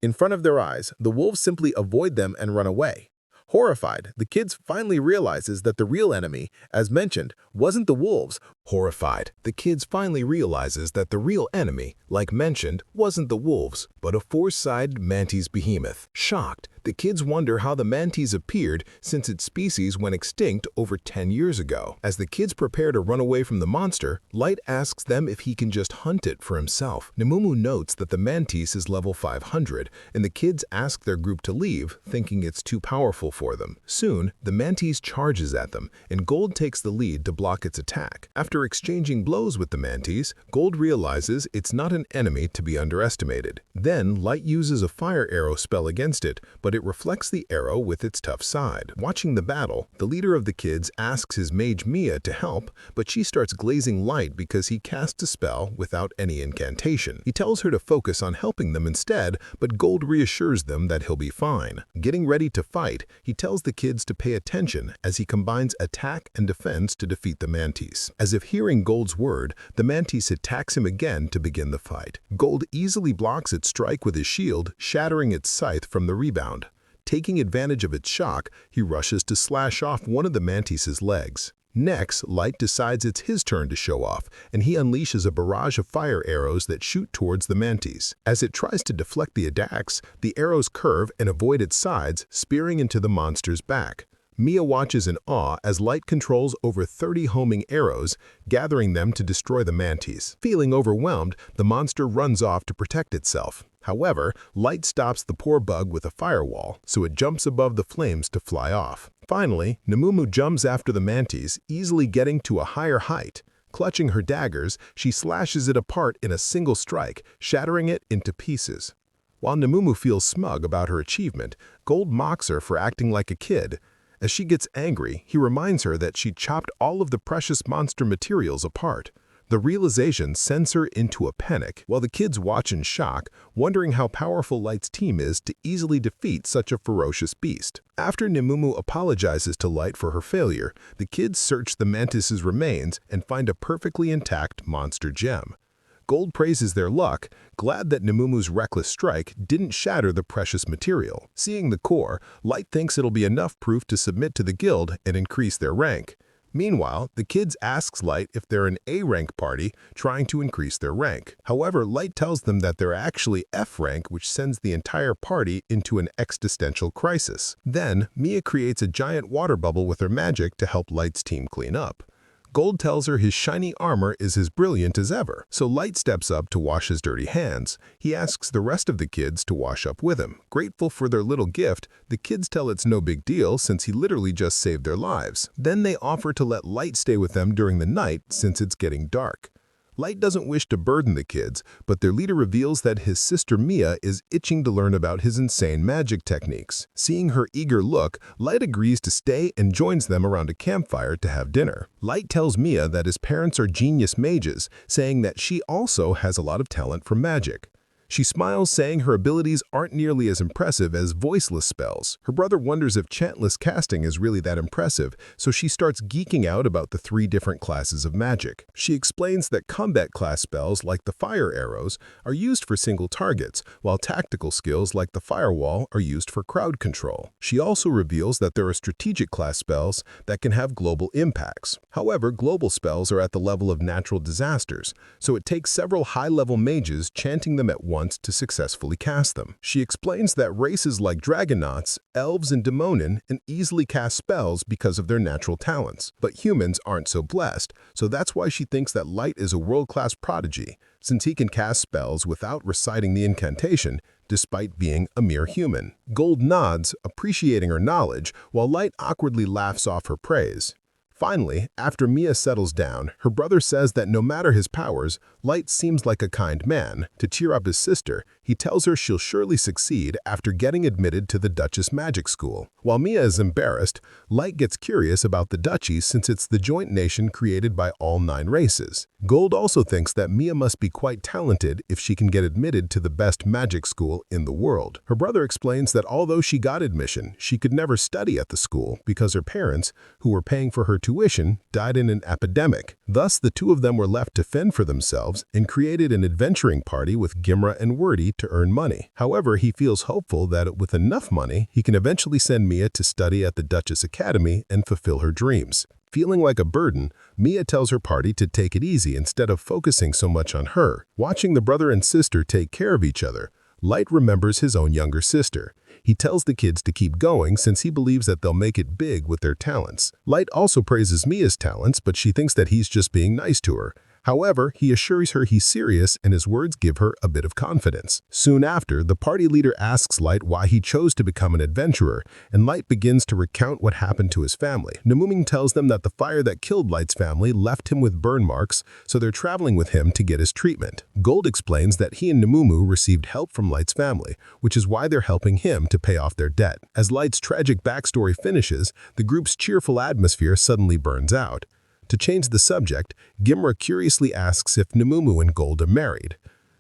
In front of their eyes, the wolves simply avoid them and run away. Horrified, the kids finally realizes that the real enemy, as mentioned, wasn't the wolves. Horrified, the kids finally realizes that the real enemy, like mentioned, wasn't the wolves, but a 4-sided mantis behemoth. Shocked, the kids wonder how the mantis appeared since its species went extinct over 10 years ago. As the kids prepare to run away from the monster, Light asks them if he can just hunt it for himself. Nemumu notes that the mantis is level 500, and the kids ask their group to leave, thinking it's too powerful for them. Soon, the mantis charges at them, and Gold takes the lead to block its attack. After exchanging blows with the mantis, Gold realizes it's not an enemy to be underestimated. Then, Light uses a fire arrow spell against it, but it reflects the arrow with its tough side. Watching the battle, the leader of the kids asks his mage Mia to help, but she starts glazing Light because he casts a spell without any incantation. He tells her to focus on helping them instead, but Gold reassures them that he'll be fine. Getting ready to fight, he tells the kids to pay attention as he combines attack and defense to defeat the mantis. As if hearing Gold's word, the mantis attacks him again to begin the fight. Gold easily blocks its strike with his shield, shattering its scythe from the rebound. Taking advantage of its shock, he rushes to slash off one of the mantis's legs. Next, Light decides it's his turn to show off, and he unleashes a barrage of fire arrows that shoot towards the mantis. As it tries to deflect the attacks, the arrows curve and avoid its sides, spearing into the monster's back. Mia watches in awe as Light controls over 30 homing arrows, gathering them to destroy the mantis. Feeling overwhelmed, the monster runs off to protect itself. However, Light stops the poor bug with a firewall, so it jumps above the flames to fly off. Finally, Nemumu jumps after the mantis, easily getting to a higher height. Clutching her daggers, she slashes it apart in a single strike, shattering it into pieces. While Nemumu feels smug about her achievement, Gold mocks her for acting like a kid. As she gets angry, he reminds her that she chopped all of the precious monster materials apart. The realization sends her into a panic, while the kids watch in shock, wondering how powerful Light's team is to easily defeat such a ferocious beast. After Nemumu apologizes to Light for her failure, the kids search the mantis's remains and find a perfectly intact monster gem. Gold praises their luck, glad that Nemumu's reckless strike didn't shatter the precious material. Seeing the core, Light thinks it'll be enough proof to submit to the guild and increase their rank. Meanwhile, the kids asks Light if they're an A-rank party trying to increase their rank. However, Light tells them that they're actually F rank, which sends the entire party into an existential crisis. Then, Mia creates a giant water bubble with her magic to help Light's team clean up. Gold tells her his shiny armor is as brilliant as ever, so Light steps up to wash his dirty hands. He asks the rest of the kids to wash up with him. Grateful for their little gift, the kids tell it's no big deal since he literally just saved their lives. Then they offer to let Light stay with them during the night since it's getting dark. Light doesn't wish to burden the kids, but their leader reveals that his sister Mia is itching to learn about his insane magic techniques. Seeing her eager look, Light agrees to stay and joins them around a campfire to have dinner. Light tells Mia that his parents are genius mages, saying that she also has a lot of talent for magic. She smiles, saying her abilities aren't nearly as impressive as voiceless spells. Her brother wonders if chantless casting is really that impressive, so she starts geeking out about the 3 different classes of magic. She explains that combat class spells like the fire arrows are used for single targets, while tactical skills like the firewall are used for crowd control. She also reveals that there are strategic class spells that can have global impacts. However, global spells are at the level of natural disasters, so it takes several high-level mages chanting them at once to successfully cast them. She explains that races like Dragonauts, Elves, and Daemonin can easily cast spells because of their natural talents, but humans aren't so blessed, so that's why she thinks that Light is a world-class prodigy, since he can cast spells without reciting the incantation, despite being a mere human. Gold nods, appreciating her knowledge, while Light awkwardly laughs off her praise. Finally, after Mia settles down, her brother says that no matter his powers, Light seems like a kind man. To cheer up his sister, he tells her she'll surely succeed after getting admitted to the Duchess Magic School. While Mia is embarrassed, Light gets curious about the Duchy since it's the joint nation created by all 9 races. Gold also thinks that Mia must be quite talented if she can get admitted to the best magic school in the world. Her brother explains that although she got admission, she could never study at the school because her parents, who were paying for her tuition, died in an epidemic. Thus, the 2 of them were left to fend for themselves and created an adventuring party with Gimra and Wordy to earn money. However, he feels hopeful that with enough money, he can eventually send Mia to study at the Duchess Academy and fulfill her dreams. Feeling like a burden, Mia tells her party to take it easy instead of focusing so much on her. Watching the brother and sister take care of each other, Light remembers his own younger sister. He tells the kids to keep going since he believes that they'll make it big with their talents. Light also praises Mia's talents, but she thinks that he's just being nice to her. However, he assures her he's serious and his words give her a bit of confidence. Soon after, the party leader asks Light why he chose to become an adventurer, and Light begins to recount what happened to his family. Namumu tells them that the fire that killed Light's family left him with burn marks, so they're traveling with him to get his treatment. Gold explains that he and Namumu received help from Light's family, which is why they're helping him to pay off their debt. As Light's tragic backstory finishes, the group's cheerful atmosphere suddenly burns out. To change the subject, Gimra curiously asks if Namumu and Gold are married.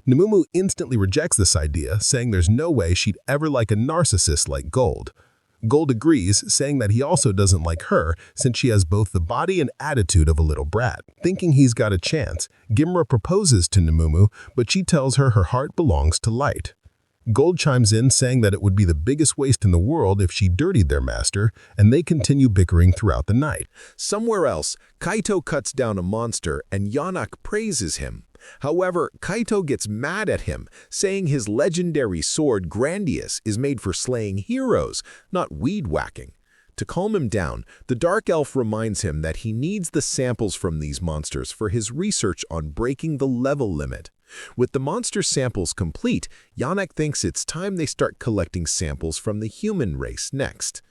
Namumu instantly rejects this idea, saying there's no way she'd ever like a narcissist like Gold. Gold agrees, saying that he also doesn't like her since she has both the body and attitude of a little brat. Thinking he's got a chance, Gimra proposes to Namumu, but she tells her her heart belongs to Light. Gold chimes in, saying that it would be the biggest waste in the world if she dirtied their master, and they continue bickering throughout the night. Somewhere else, Kaito cuts down a monster and Yanak praises him. However, Kaito gets mad at him, saying his legendary sword Grandius is made for slaying heroes, not weed-whacking. To calm him down, the Dark Elf reminds him that he needs the samples from these monsters for his research on breaking the level limit. With the monster samples complete, Yanak thinks it's time they start collecting samples from the human race next.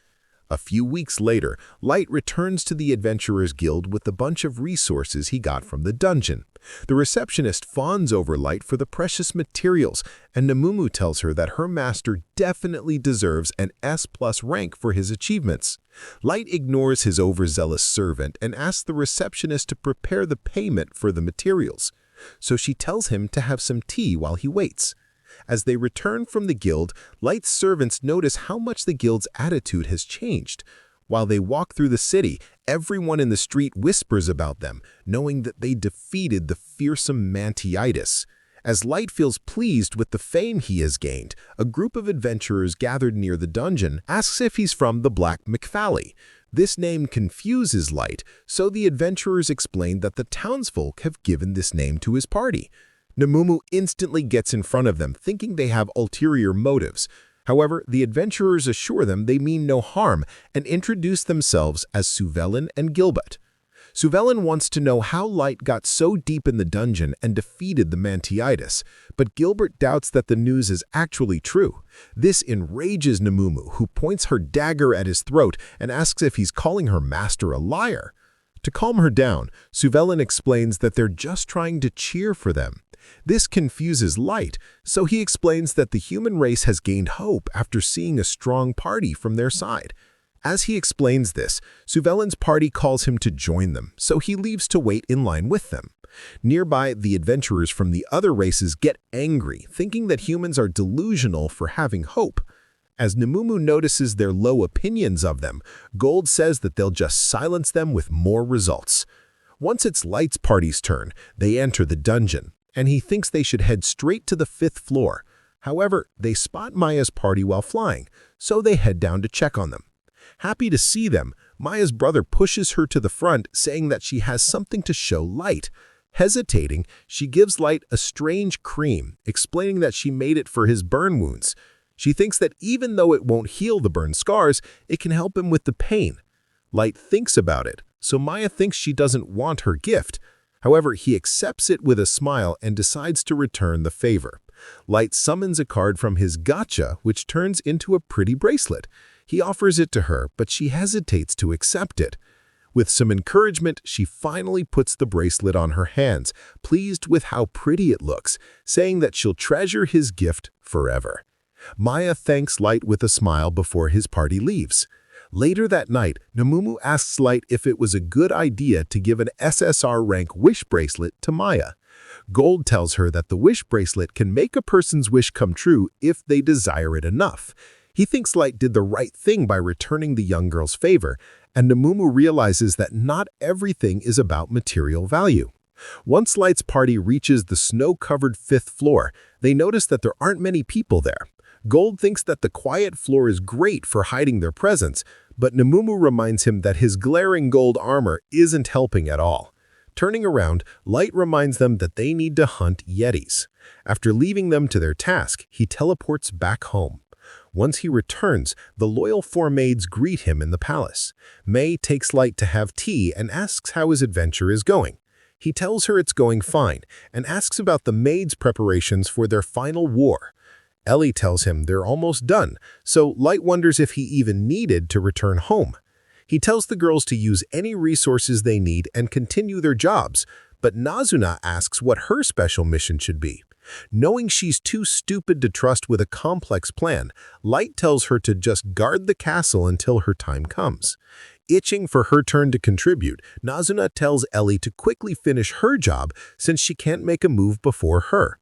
A few weeks later, Light returns to the Adventurers Guild with a bunch of resources he got from the dungeon. The receptionist fawns over Light for the precious materials, and Namumu tells her that her master definitely deserves an S+ rank for his achievements. Light ignores his overzealous servant and asks the receptionist to prepare the payment for the materials. So she tells him to have some tea while he waits. As they return from the guild, Light's servants notice how much the guild's attitude has changed. While they walk through the city, everyone in the street whispers about them, knowing that they defeated the fearsome Mantiitis. As Light feels pleased with the fame he has gained, a group of adventurers gathered near the dungeon asks if he's from the Black McFally. This name confuses Light, so the adventurers explain that the townsfolk have given this name to his party. Namumu instantly gets in front of them, thinking they have ulterior motives. However, the adventurers assure them they mean no harm and introduce themselves as Suvelin and Gilbert. Suvelin wants to know how Light got so deep in the dungeon and defeated the Mantiitis, but Gilbert doubts that the news is actually true. This enrages Namumu, who points her dagger at his throat and asks if he's calling her master a liar. To calm her down, Suvelin explains that they're just trying to cheer for them. This confuses Light, so he explains that the human race has gained hope after seeing a strong party from their side. As he explains this, Suvelin's party calls him to join them, so he leaves to wait in line with them. Nearby, the adventurers from the other races get angry, thinking that humans are delusional for having hope. As Nemumu notices their low opinions of them, Gold says that they'll just silence them with more results. Once it's Light's party's turn, they enter the dungeon, and he thinks they should head straight to the 5th floor. However, they spot Maya's party while flying, so they head down to check on them. Happy to see them, Maya's brother pushes her to the front, saying that she has something to show Light. Hesitating, she gives Light a strange cream, explaining that she made it for his burn wounds. She thinks that even though it won't heal the burn scars, it can help him with the pain. Light thinks about it, so Maya thinks she doesn't want her gift. However, he accepts it with a smile and decides to return the favor. Light summons a card from his gacha, which turns into a pretty bracelet. He offers it to her, but she hesitates to accept it. With some encouragement, she finally puts the bracelet on her hands, pleased with how pretty it looks, saying that she'll treasure his gift forever. Maya thanks Light with a smile before his party leaves. Later that night, Nemumu asks Light if it was a good idea to give an SSR rank wish bracelet to Maya. Gold tells her that the wish bracelet can make a person's wish come true if they desire it enough. He thinks Light did the right thing by returning the young girl's favor, and Nemumu realizes that not everything is about material value. Once Light's party reaches the snow-covered 5th floor, they notice that there aren't many people there. Gold thinks that the quiet floor is great for hiding their presence, but Nemumu reminds him that his glaring gold armor isn't helping at all. Turning around, Light reminds them that they need to hunt yetis. After leaving them to their task, he teleports back home. Once he returns, the loyal 4 maids greet him in the palace. May takes Light to have tea and asks how his adventure is going. He tells her it's going fine and asks about the maids' preparations for their final war. Ellie tells him they're almost done, so Light wonders if he even needed to return home. He tells the girls to use any resources they need and continue their jobs, but Nazuna asks what her special mission should be. Knowing she's too stupid to trust with a complex plan, Light tells her to just guard the castle until her time comes. Itching for her turn to contribute, Nazuna tells Ellie to quickly finish her job since she can't make a move before her.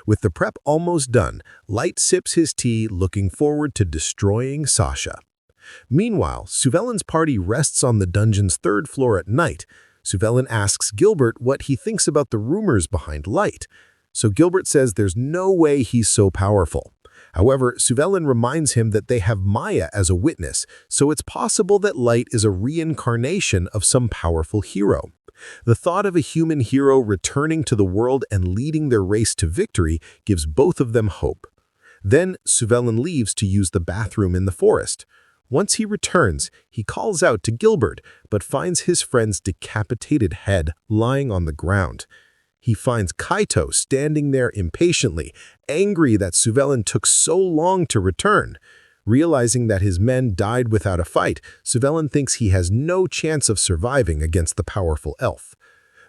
With the prep almost done, Light sips his tea, looking forward to destroying Sasha. Meanwhile, Suvelin's party rests on the dungeon's 3rd floor at night. Suvelin asks Gilbert what he thinks about the rumors behind Light. So Gilbert says there's no way he's so powerful. However, Suvelin reminds him that they have Maya as a witness, so it's possible that Light is a reincarnation of some powerful hero. The thought of a human hero returning to the world and leading their race to victory gives both of them hope. Then Suvelin leaves to use the bathroom in the forest. Once he returns, he calls out to Gilbert, but finds his friend's decapitated head lying on the ground. He finds Kaito standing there impatiently, angry that Suvelin took so long to return. Realizing that his men died without a fight, Suvelin thinks he has no chance of surviving against the powerful elf.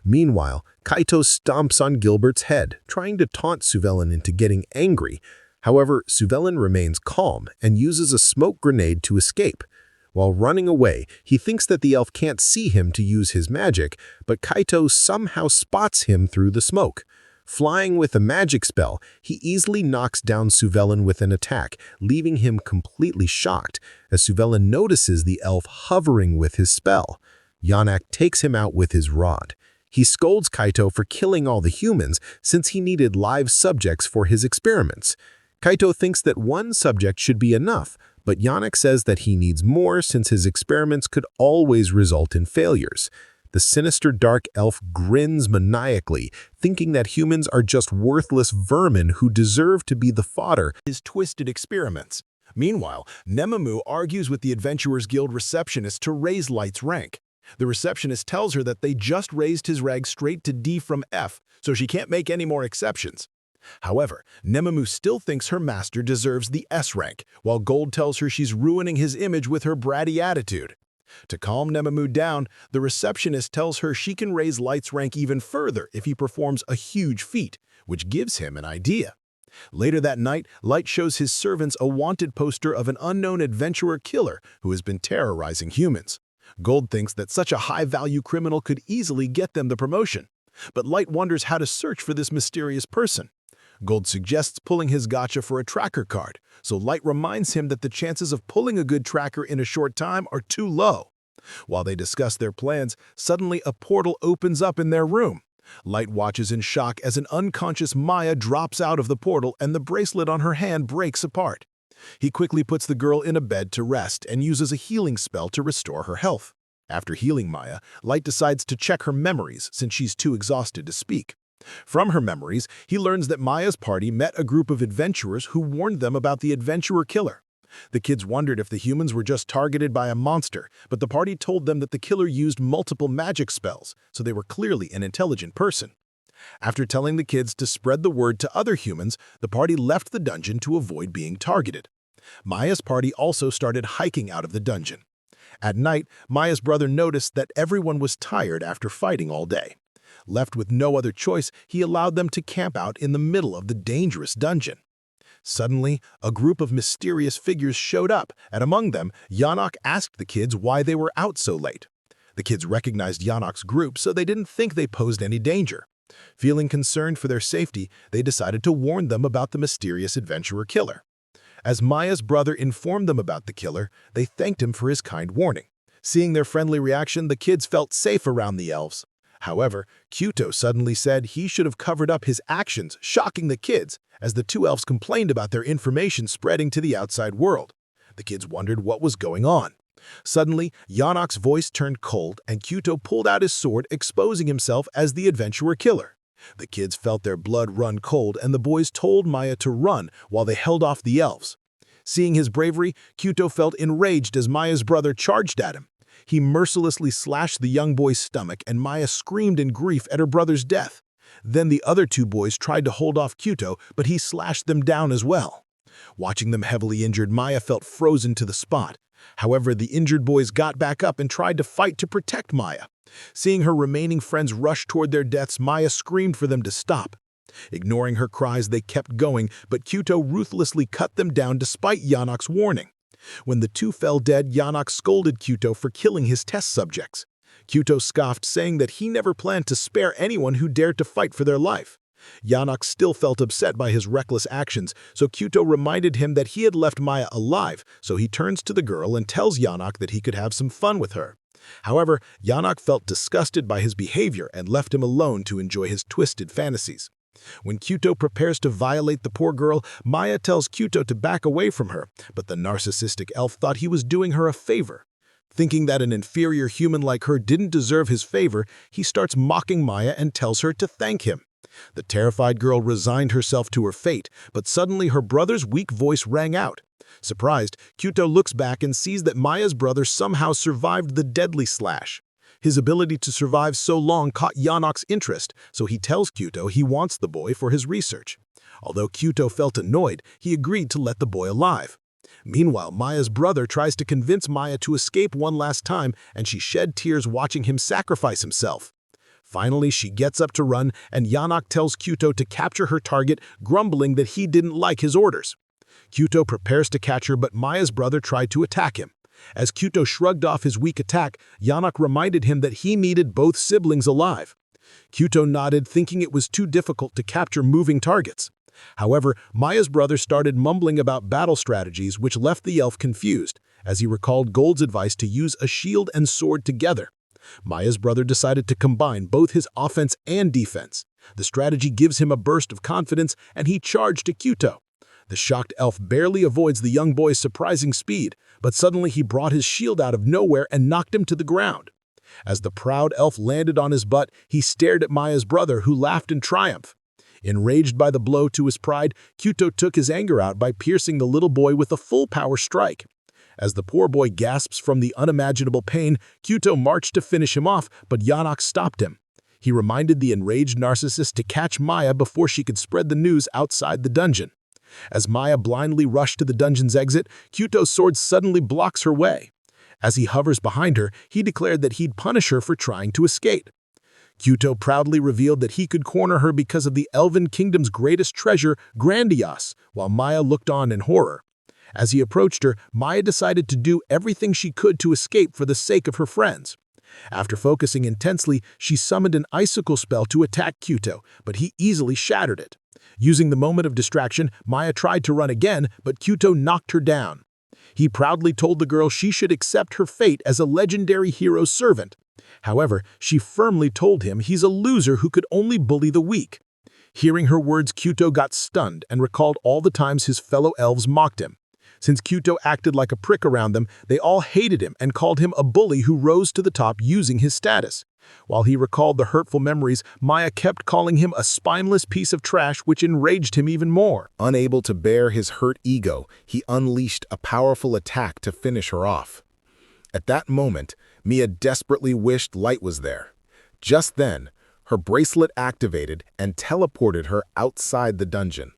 Meanwhile, Kaito stomps on Gilbert's head, trying to taunt Suvelin into getting angry. However, Suvelin remains calm and uses a smoke grenade to escape. While running away, he thinks that the elf can't see him to use his magic, but Kaito somehow spots him through the smoke. Flying with a magic spell, he easily knocks down Suvelin with an attack, leaving him completely shocked, as Suvelin notices the elf hovering with his spell. Yanak takes him out with his rod. He scolds Kaito for killing all the humans since he needed live subjects for his experiments. Kaito thinks that one subject should be enough, but Yanak says that he needs more since his experiments could always result in failures. The sinister dark elf grins maniacally, thinking that humans are just worthless vermin who deserve to be the fodder of his twisted experiments. Meanwhile, Nemumu argues with the Adventurers Guild receptionist to raise Light's rank. The receptionist tells her that they just raised his rank straight to D from F, so she can't make any more exceptions. However, Nemumu still thinks her master deserves the S rank, while Gold tells her she's ruining his image with her bratty attitude. To calm Nema's mood down, the receptionist tells her she can raise Light's rank even further if he performs a huge feat, which gives him an idea. Later that night, Light shows his servants a wanted poster of an unknown adventurer killer who has been terrorizing humans. Gold thinks that such a high-value criminal could easily get them the promotion, but Light wonders how to search for this mysterious person. Gold suggests pulling his gacha for a tracker card, so Light reminds him that the chances of pulling a good tracker in a short time are too low. While they discuss their plans, suddenly a portal opens up in their room. Light watches in shock as an unconscious Maya drops out of the portal and the bracelet on her hand breaks apart. He quickly puts the girl in a bed to rest and uses a healing spell to restore her health. After healing Maya, Light decides to check her memories since she's too exhausted to speak. From her memories, he learns that Maya's party met a group of adventurers who warned them about the adventurer killer. The kids wondered if the humans were just targeted by a monster, but the party told them that the killer used multiple magic spells, so they were clearly an intelligent person. After telling the kids to spread the word to other humans, the party left the dungeon to avoid being targeted. Maya's party also started hiking out of the dungeon. At night, Maya's brother noticed that everyone was tired after fighting all day. Left with no other choice, he allowed them to camp out in the middle of the dangerous dungeon. Suddenly, a group of mysterious figures showed up, and among them, Yanok asked the kids why they were out so late. The kids recognized Yanok's group, so they didn't think they posed any danger. Feeling concerned for their safety, they decided to warn them about the mysterious adventurer killer. As Maya's brother informed them about the killer, they thanked him for his kind warning. Seeing their friendly reaction, the kids felt safe around the elves. However, Kyuto suddenly said he should have covered up his actions, shocking the kids, as the two elves complained about their information spreading to the outside world. The kids wondered what was going on. Suddenly, Yanok's voice turned cold and Kyuto pulled out his sword, exposing himself as the adventurer killer. The kids felt their blood run cold and the boys told Maya to run while they held off the elves. Seeing his bravery, Kyuto felt enraged as Maya's brother charged at him. He mercilessly slashed the young boy's stomach and Maya screamed in grief at her brother's death. Then the other two boys tried to hold off Kyuto, but he slashed them down as well. Watching them heavily injured, Maya felt frozen to the spot. However, the injured boys got back up and tried to fight to protect Maya. Seeing her remaining friends rush toward their deaths, Maya screamed for them to stop. Ignoring her cries, they kept going, but Kyuto ruthlessly cut them down despite Yanok's warning. When the two fell dead, Yanok scolded Kyuto for killing his test subjects. Kyuto scoffed, saying that he never planned to spare anyone who dared to fight for their life. Yanok still felt upset by his reckless actions, so Kyuto reminded him that he had left Maya alive, so he turns to the girl and tells Yanok that he could have some fun with her. However, Yanok felt disgusted by his behavior and left him alone to enjoy his twisted fantasies. When Kyuto prepares to violate the poor girl, Maya tells Kyuto to back away from her, but the narcissistic elf thought he was doing her a favor. Thinking that an inferior human like her didn't deserve his favor, he starts mocking Maya and tells her to thank him. The terrified girl resigned herself to her fate, but suddenly her brother's weak voice rang out. Surprised, Kyuto looks back and sees that Maya's brother somehow survived the deadly slash. His ability to survive so long caught Yanok's interest, so he tells Kyuto he wants the boy for his research. Although Kyuto felt annoyed, he agreed to let the boy alive. Meanwhile, Maya's brother tries to convince Maya to escape one last time, and she shed tears watching him sacrifice himself. Finally, she gets up to run, and Yanok tells Kyuto to capture her target, grumbling that he didn't like his orders. Kyuto prepares to catch her, but Maya's brother tried to attack him. As Kyuto shrugged off his weak attack, Yanok reminded him that he needed both siblings alive. Kyuto nodded, thinking it was too difficult to capture moving targets. However, Maya's brother started mumbling about battle strategies, which left the elf confused, as he recalled Gold's advice to use a shield and sword together. Maya's brother decided to combine both his offense and defense. The strategy gives him a burst of confidence, and he charged to Kyuto. The shocked elf barely avoids the young boy's surprising speed, but suddenly he brought his shield out of nowhere and knocked him to the ground. As the proud elf landed on his butt, he stared at Maya's brother, who laughed in triumph. Enraged by the blow to his pride, Kyuto took his anger out by piercing the little boy with a full-power strike. As the poor boy gasps from the unimaginable pain, Kyuto marched to finish him off, but Yanok stopped him. He reminded the enraged narcissist to catch Maya before she could spread the news outside the dungeon. As Maya blindly rushed to the dungeon's exit, Kyuto's sword suddenly blocks her way. As he hovers behind her, he declared that he'd punish her for trying to escape. Kyuto proudly revealed that he could corner her because of the Elven Kingdom's greatest treasure, Grandios, while Maya looked on in horror. As he approached her, Maya decided to do everything she could to escape for the sake of her friends. After focusing intensely, she summoned an icicle spell to attack Kyuto, but he easily shattered it. Using the moment of distraction, Maya tried to run again, but Kyuto knocked her down. He proudly told the girl she should accept her fate as a legendary hero's servant. However, she firmly told him he's a loser who could only bully the weak. Hearing her words, Kyuto got stunned and recalled all the times his fellow elves mocked him. Since Kyuto acted like a prick around them, they all hated him and called him a bully who rose to the top using his status. While he recalled the hurtful memories, Maya kept calling him a spineless piece of trash, which enraged him even more. Unable to bear his hurt ego, he unleashed a powerful attack to finish her off. At that moment, Mia desperately wished Light was there. Just then, her bracelet activated and teleported her outside the dungeon.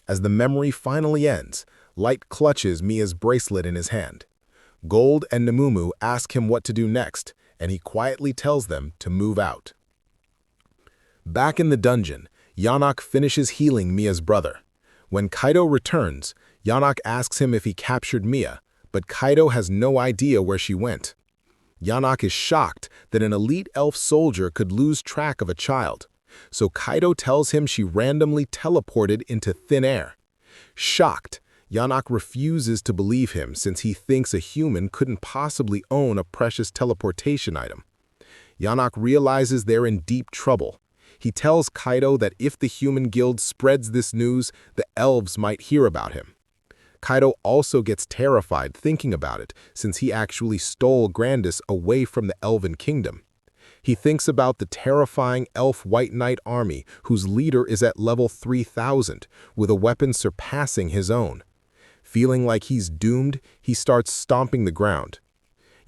As the memory finally ends, Light clutches Mia's bracelet in his hand. Gold and Nemumu ask him what to do next, and he quietly tells them to move out. Back in the dungeon, Yanok finishes healing Mia's brother. When Kaido returns, Yanok asks him if he captured Mia, but Kaido has no idea where she went. Yanok is shocked that an elite elf soldier could lose track of a child, so Kaido tells him she randomly teleported into thin air. Shocked, Yanok refuses to believe him since he thinks a human couldn't possibly own a precious teleportation item. Yanok realizes they're in deep trouble. He tells Kaido that if the human guild spreads this news, the elves might hear about him. Kaido also gets terrified thinking about it since he actually stole Grandis away from the Elven Kingdom. He thinks about the terrifying elf White Knight army whose leader is at level 3000 with a weapon surpassing his own. Feeling like he's doomed, he starts stomping the ground.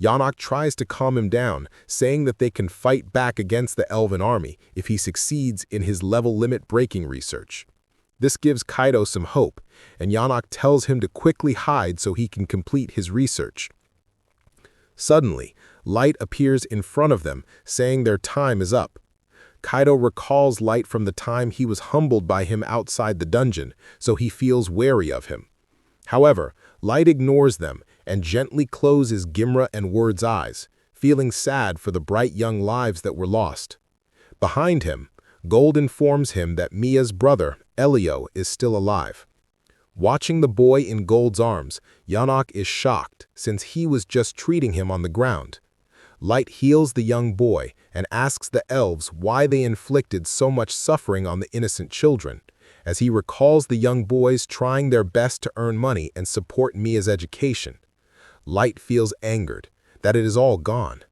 Yanok tries to calm him down, saying that they can fight back against the Elven army if he succeeds in his level limit breaking research. This gives Kaido some hope, and Yanok tells him to quickly hide so he can complete his research. Suddenly, Light appears in front of them, saying their time is up. Kaido recalls Light from the time he was humbled by him outside the dungeon, so he feels wary of him. However, Light ignores them and gently closes Gimra and Word's eyes, feeling sad for the bright young lives that were lost. Behind him, Gold informs him that Mia's brother, Elio, is still alive. Watching the boy in Gold's arms, Yanok is shocked since he was just treating him on the ground. Light heals the young boy and asks the elves why they inflicted so much suffering on the innocent children, as he recalls the young boys trying their best to earn money and support Mia's education. Light feels angered that it is all gone.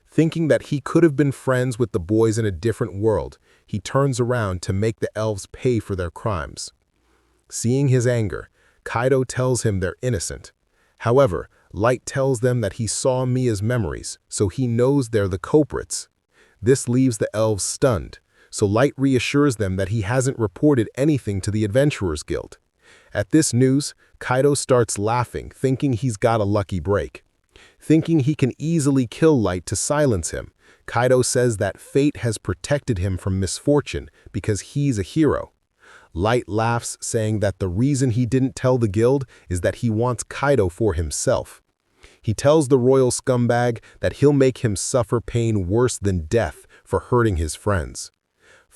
Thinking that he could have been friends with the boys in a different world, he turns around to make the elves pay for their crimes. Seeing his anger, Kaido tells him they're innocent. However, Light tells them that he saw Mia's memories, so he knows they're the culprits. This leaves the elves stunned, so Light reassures them that he hasn't reported anything to the Adventurers Guild. At this news, Kaido starts laughing, thinking he's got a lucky break. Thinking he can easily kill Light to silence him, Kaido says that fate has protected him from misfortune because he's a hero. Light laughs, saying that the reason he didn't tell the guild is that he wants Kaido for himself. He tells the royal scumbag that he'll make him suffer pain worse than death for hurting his friends.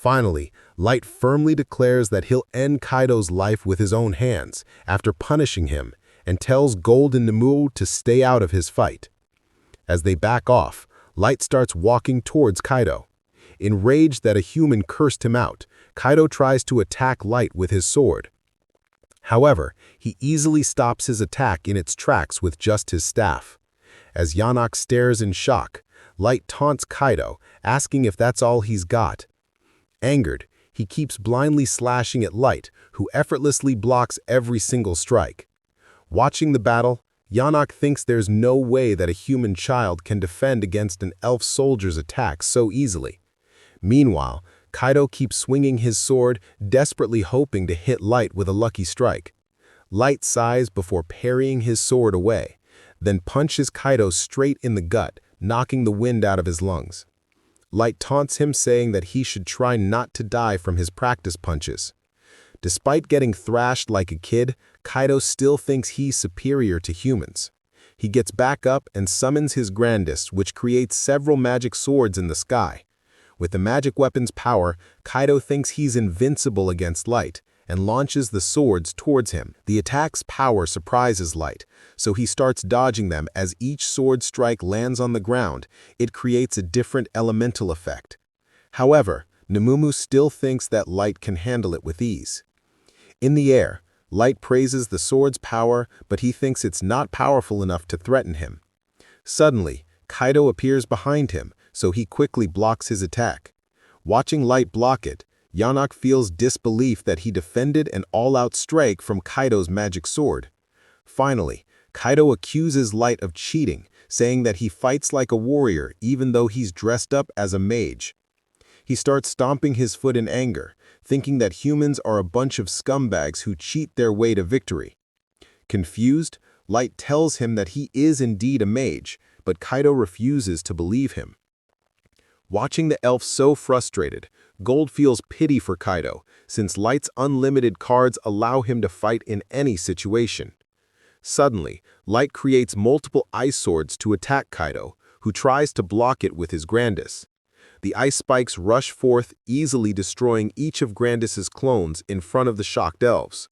Finally, Light firmly declares that he'll end Kaido's life with his own hands after punishing him and tells Gold and Nemumu to stay out of his fight. As they back off, Light starts walking towards Kaido. Enraged that a human cursed him out, Kaido tries to attack Light with his sword. However, he easily stops his attack in its tracks with just his staff. As Yanok stares in shock, Light taunts Kaido, asking if that's all he's got. Angered, he keeps blindly slashing at Light, who effortlessly blocks every single strike. Watching the battle, Yanok thinks there's no way that a human child can defend against an elf soldier's attack so easily. Meanwhile, Kaido keeps swinging his sword, desperately hoping to hit Light with a lucky strike. Light sighs before parrying his sword away. then punches Kaido straight in the gut, knocking the wind out of his lungs. Light taunts him, saying that he should try not to die from his practice punches. Despite getting thrashed like a kid, Kaido still thinks he's superior to humans. He gets back up and summons his grandest, which creates several magic swords in the sky. With the magic weapon's power, Kaido thinks he's invincible against Light, and launches the swords towards him. The attack's power surprises Light, so he starts dodging them. As each sword strike lands on the ground, it creates a different elemental effect. However, Nemumu still thinks that Light can handle it with ease. In the air, Light praises the sword's power, but he thinks it's not powerful enough to threaten him. Suddenly, Kaido appears behind him, so he quickly blocks his attack. Watching Light block it, Yanok feels disbelief that he defended an all-out strike from Kaido's magic sword. Finally, Kaido accuses Light of cheating, saying that he fights like a warrior even though he's dressed up as a mage. He starts stomping his foot in anger, thinking that humans are a bunch of scumbags who cheat their way to victory. Confused, Light tells him that he is indeed a mage, but Kaido refuses to believe him. Watching the elf so frustrated, Gold feels pity for Kaido, since Light's unlimited cards allow him to fight in any situation. Suddenly, Light creates multiple ice swords to attack Kaido, who tries to block it with his Grandis. The ice spikes rush forth, easily destroying each of Grandis's clones in front of the shocked elves.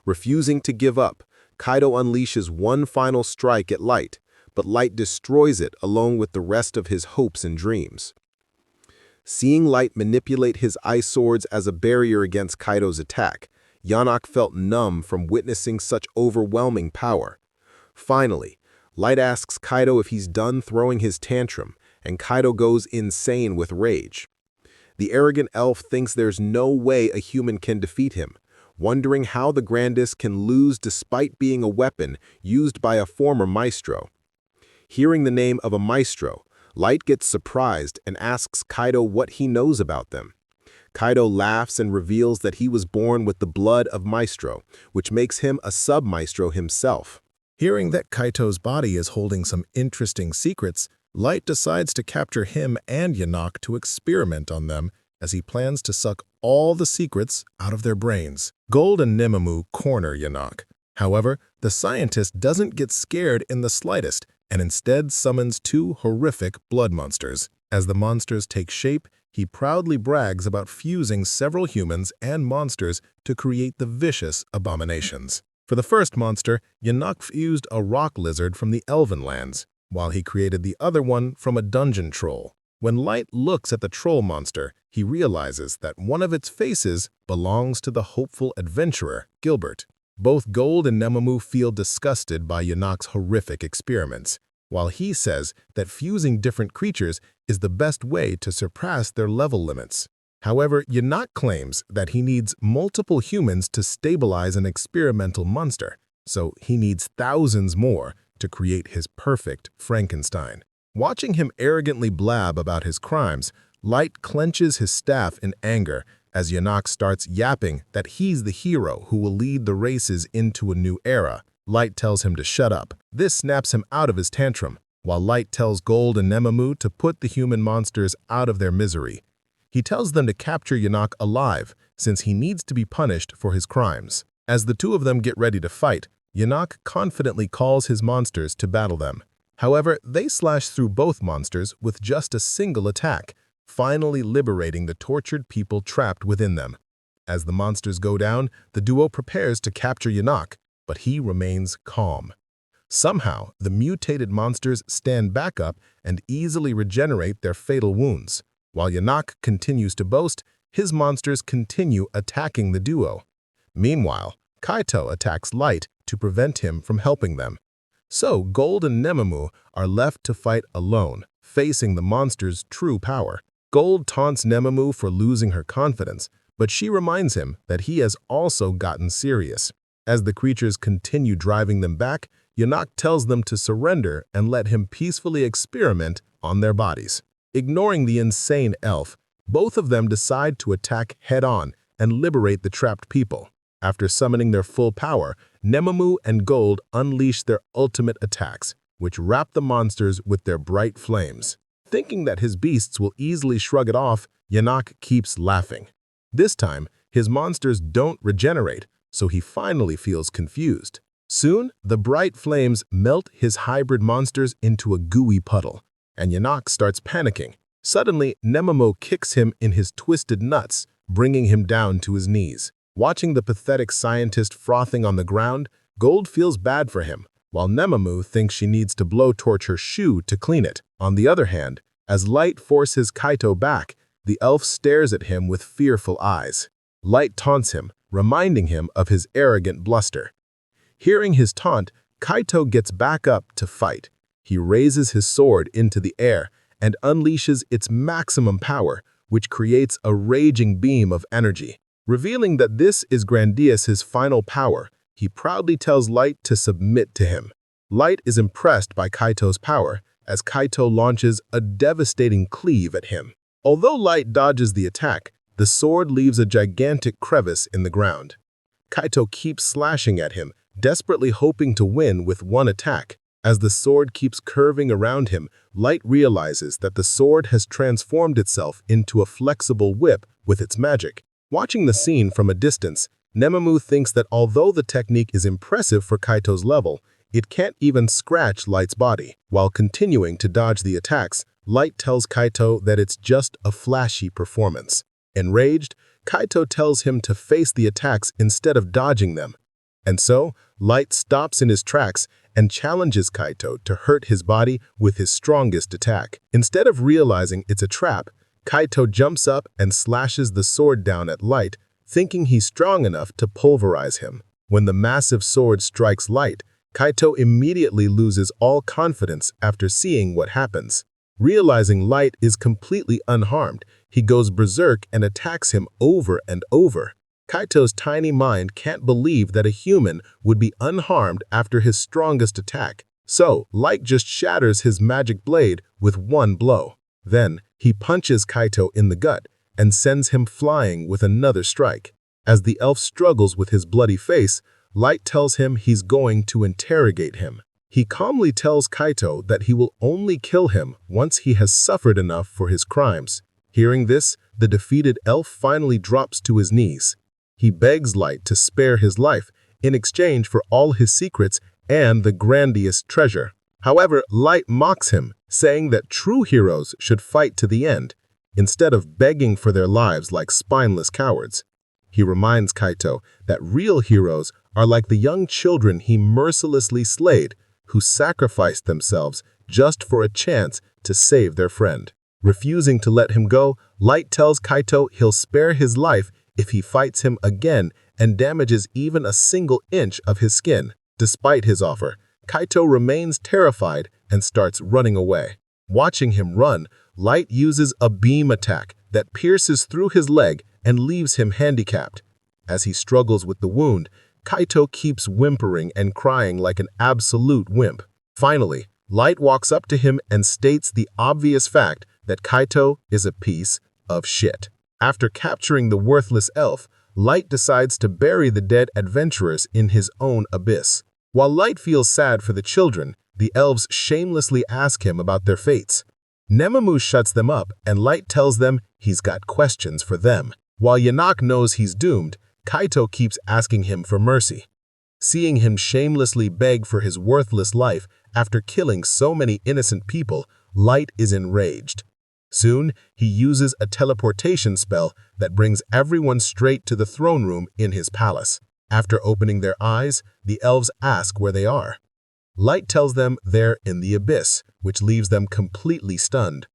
Refusing to give up, Kaido unleashes one final strike at Light, but Light destroys it along with the rest of his hopes and dreams. Seeing Light manipulate his ice swords as a barrier against Kaido's attack, Yanok felt numb from witnessing such overwhelming power. Finally, Light asks Kaido if he's done throwing his tantrum, and Kaido goes insane with rage. The arrogant elf thinks there's no way a human can defeat him, wondering how the Grandis can lose despite being a weapon used by a former maestro. Hearing the name of a maestro, Light gets surprised and asks Kaido what he knows about them. Kaido laughs and reveals that he was born with the blood of maestro, which makes him a sub-maestro himself. Hearing that Kaito's body is holding some interesting secrets, Light decides to capture him and Yanok to experiment on them, as he plans to suck all the secrets out of their brains. Gold and Nemumu corner Yanok. However, the scientist doesn't get scared in the slightest, and instead summons two horrific blood monsters. As the monsters take shape, he proudly brags about fusing several humans and monsters to create the vicious abominations. For the first monster, Yanok fused a rock lizard from the Elven lands, while he created the other one from a dungeon troll. When Light looks at the troll monster, he realizes that one of its faces belongs to the hopeful adventurer, Gilbert. Both Gold and Nemumu feel disgusted by Yanok's horrific experiments, while he says that fusing different creatures is the best way to surpass their level limits. However, Yanok claims that he needs multiple humans to stabilize an experimental monster, so he needs thousands more to create his perfect Frankenstein. Watching him arrogantly blab about his crimes, Light clenches his staff in anger as Yanok starts yapping that he's the hero who will lead the races into a new era. Light tells him to shut up. This snaps him out of his tantrum, while Light tells Gold and Nemumu to put the human monsters out of their misery. He tells them to capture Yanok alive, since he needs to be punished for his crimes. As the two of them get ready to fight, Yanok confidently calls his monsters to battle them. However, they slash through both monsters with just a single attack, finally liberating the tortured people trapped within them. As the monsters go down, the duo prepares to capture Yanok, but he remains calm. Somehow, the mutated monsters stand back up and easily regenerate their fatal wounds. While Yanok continues to boast, his monsters continue attacking the duo. Meanwhile, Kaito attacks Light to prevent him from helping them. So Gold and Nemumu are left to fight alone, facing the monster's true power. Gold taunts Nemumu for losing her confidence, but she reminds him that he has also gotten serious. As the creatures continue driving them back, Yanok tells them to surrender and let him peacefully experiment on their bodies. Ignoring the insane elf, both of them decide to attack head-on and liberate the trapped people. After summoning their full power, Nemumu and Gold unleash their ultimate attacks, which wrap the monsters with their bright flames. Thinking that his beasts will easily shrug it off, Yanak keeps laughing. This time, his monsters don't regenerate, so he finally feels confused. Soon, the bright flames melt his hybrid monsters into a gooey puddle, and Yanak starts panicking. Suddenly, Nemamo kicks him in his twisted nuts, bringing him down to his knees. Watching the pathetic scientist frothing on the ground, Gold feels bad for him, while Nemamu thinks she needs to blowtorch her shoe to clean it. On the other hand, as Light forces Kaito back, the elf stares at him with fearful eyes. Light taunts him, reminding him of his arrogant bluster. Hearing his taunt, Kaito gets back up to fight. He raises his sword into the air and unleashes its maximum power, which creates a raging beam of energy. Revealing that this is Grandius's final power, he proudly tells Light to submit to him. Light is impressed by Kaito's power, as Kaito launches a devastating cleave at him. Although Light dodges the attack, the sword leaves a gigantic crevice in the ground. Kaito keeps slashing at him, desperately hoping to win with one attack. As the sword keeps curving around him, Light realizes that the sword has transformed itself into a flexible whip with its magic. Watching the scene from a distance, Nemamu thinks that although the technique is impressive for Kaito's level, it can't even scratch Light's body. While continuing to dodge the attacks, Light tells Kaito that it's just a flashy performance. Enraged, Kaito tells him to face the attacks instead of dodging them. And so, Light stops in his tracks and challenges Kaito to hurt his body with his strongest attack. Instead of realizing it's a trap, Kaito jumps up and slashes the sword down at Light, thinking he's strong enough to pulverize him. When the massive sword strikes Light, Kaito immediately loses all confidence after seeing what happens. Realizing Light is completely unharmed, he goes berserk and attacks him over and over. Kaito's tiny mind can't believe that a human would be unharmed after his strongest attack, so Light just shatters his magic blade with one blow. Then, he punches Kaito in the gut and sends him flying with another strike. As the elf struggles with his bloody face, Light tells him he's going to interrogate him. He calmly tells Kaito that he will only kill him once he has suffered enough for his crimes. Hearing this, the defeated elf finally drops to his knees. He begs Light to spare his life in exchange for all his secrets and the grandiose treasure. However, Light mocks him, saying that true heroes should fight to the end, instead of begging for their lives like spineless cowards. He reminds Kaito that real heroes are like the young children he mercilessly slayed, who sacrificed themselves just for a chance to save their friend. Refusing to let him go, Light tells Kaito he'll spare his life if he fights him again and damages even a single inch of his skin. Despite his offer, Kaito remains terrified and starts running away. Watching him run, Light uses a beam attack that pierces through his leg and leaves him handicapped. As he struggles with the wound, Kaito keeps whimpering and crying like an absolute wimp. Finally, Light walks up to him and states the obvious fact that Kaito is a piece of shit. After capturing the worthless elf, Light decides to bury the dead adventurers in his own abyss. While Light feels sad for the children, the elves shamelessly ask him about their fates. Nemamu shuts them up, and Light tells them he's got questions for them. While Yanak knows he's doomed, Kaito keeps asking him for mercy. Seeing him shamelessly beg for his worthless life after killing so many innocent people, Light is enraged. Soon, he uses a teleportation spell that brings everyone straight to the throne room in his palace. After opening their eyes, the elves ask where they are. Light tells them they're in the abyss, which leaves them completely stunned.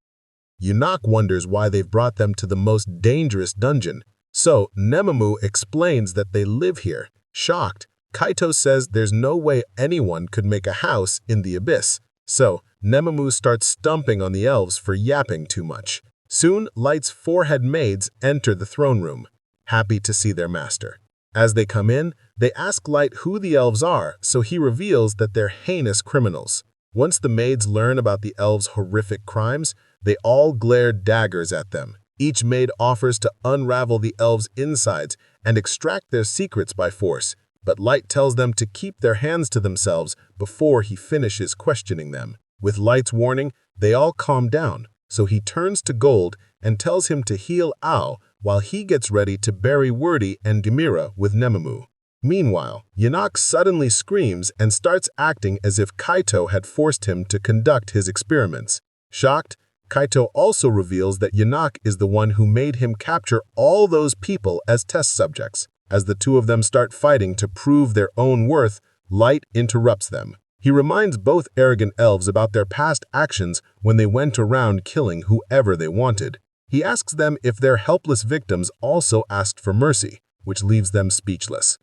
Yanak wonders why they've brought them to the most dangerous dungeon, so Nemamu explains that they live here. Shocked, Kaito says there's no way anyone could make a house in the abyss, so Nemamu starts stumping on the elves for yapping too much. Soon, Light's forehead maids enter the throne room, happy to see their master. As they come in, they ask Light who the elves are, so he reveals that they're heinous criminals. Once the maids learn about the elves' horrific crimes, they all glare daggers at them. Each maid offers to unravel the elves' insides and extract their secrets by force, but Light tells them to keep their hands to themselves before he finishes questioning them. With Light's warning, they all calm down, so he turns to Gold and tells him to heal Ao while he gets ready to bury Wordy and Gamera with Nemamu. Meanwhile, Yanak suddenly screams and starts acting as if Kaito had forced him to conduct his experiments. Shocked, Kaito also reveals that Yanak is the one who made him capture all those people as test subjects. As the two of them start fighting to prove their own worth, Light interrupts them. He reminds both arrogant elves about their past actions when they went around killing whoever they wanted. He asks them if their helpless victims also asked for mercy, which leaves them speechless.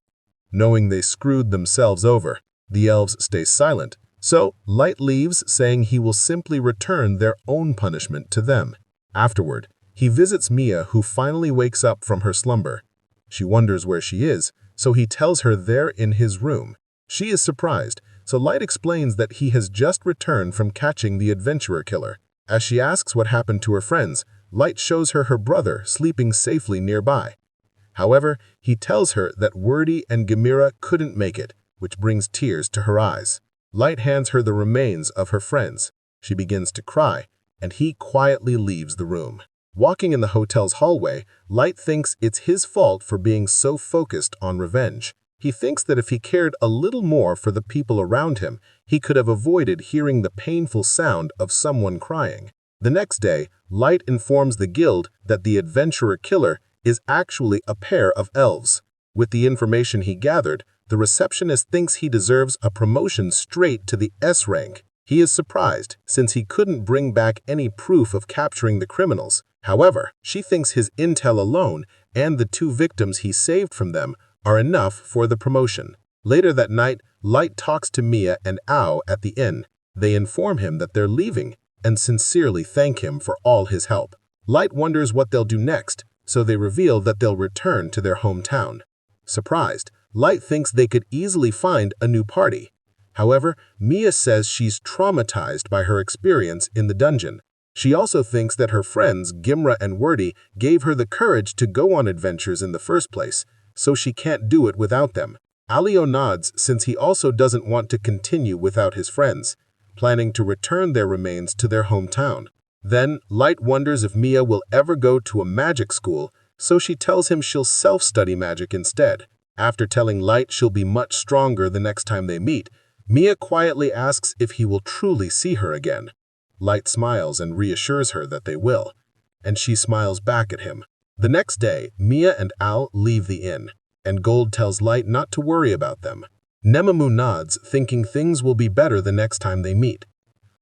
Knowing they screwed themselves over, the elves stay silent, so Light leaves saying he will simply return their own punishment to them. Afterward, he visits Mia, who finally wakes up from her slumber. She wonders where she is, so he tells her they're in his room. She is surprised, so Light explains that he has just returned from catching the adventurer killer. As she asks what happened to her friends, Light shows her her brother sleeping safely nearby. However, he tells her that Wordy and Gamera couldn't make it, which brings tears to her eyes. Light hands her the remains of her friends. She begins to cry, and he quietly leaves the room. Walking in the hotel's hallway, Light thinks it's his fault for being so focused on revenge. He thinks that if he cared a little more for the people around him, he could have avoided hearing the painful sound of someone crying. The next day, Light informs the guild that the adventurer killer is actually a pair of elves. With the information he gathered, the receptionist thinks he deserves a promotion straight to the S rank. He is surprised, since he couldn't bring back any proof of capturing the criminals. However, she thinks his intel alone and the two victims he saved from them are enough for the promotion. Later that night, Light talks to Mia and Ao at the inn. They inform him that they're leaving and sincerely thank him for all his help. Light wonders what they'll do next, so they reveal that they'll return to their hometown. Surprised, Light thinks they could easily find a new party. However, Mia says she's traumatized by her experience in the dungeon. She also thinks that her friends Gimra and Wordy gave her the courage to go on adventures in the first place, so she can't do it without them. Alio nods since he also doesn't want to continue without his friends, planning to return their remains to their hometown. Then, Light wonders if Mia will ever go to a magic school, so she tells him she'll self-study magic instead. After telling Light she'll be much stronger the next time they meet, Mia quietly asks if he will truly see her again. Light smiles and reassures her that they will, and she smiles back at him. The next day, Mia and Al leave the inn, and Gold tells Light not to worry about them. Nemamu nods, thinking things will be better the next time they meet.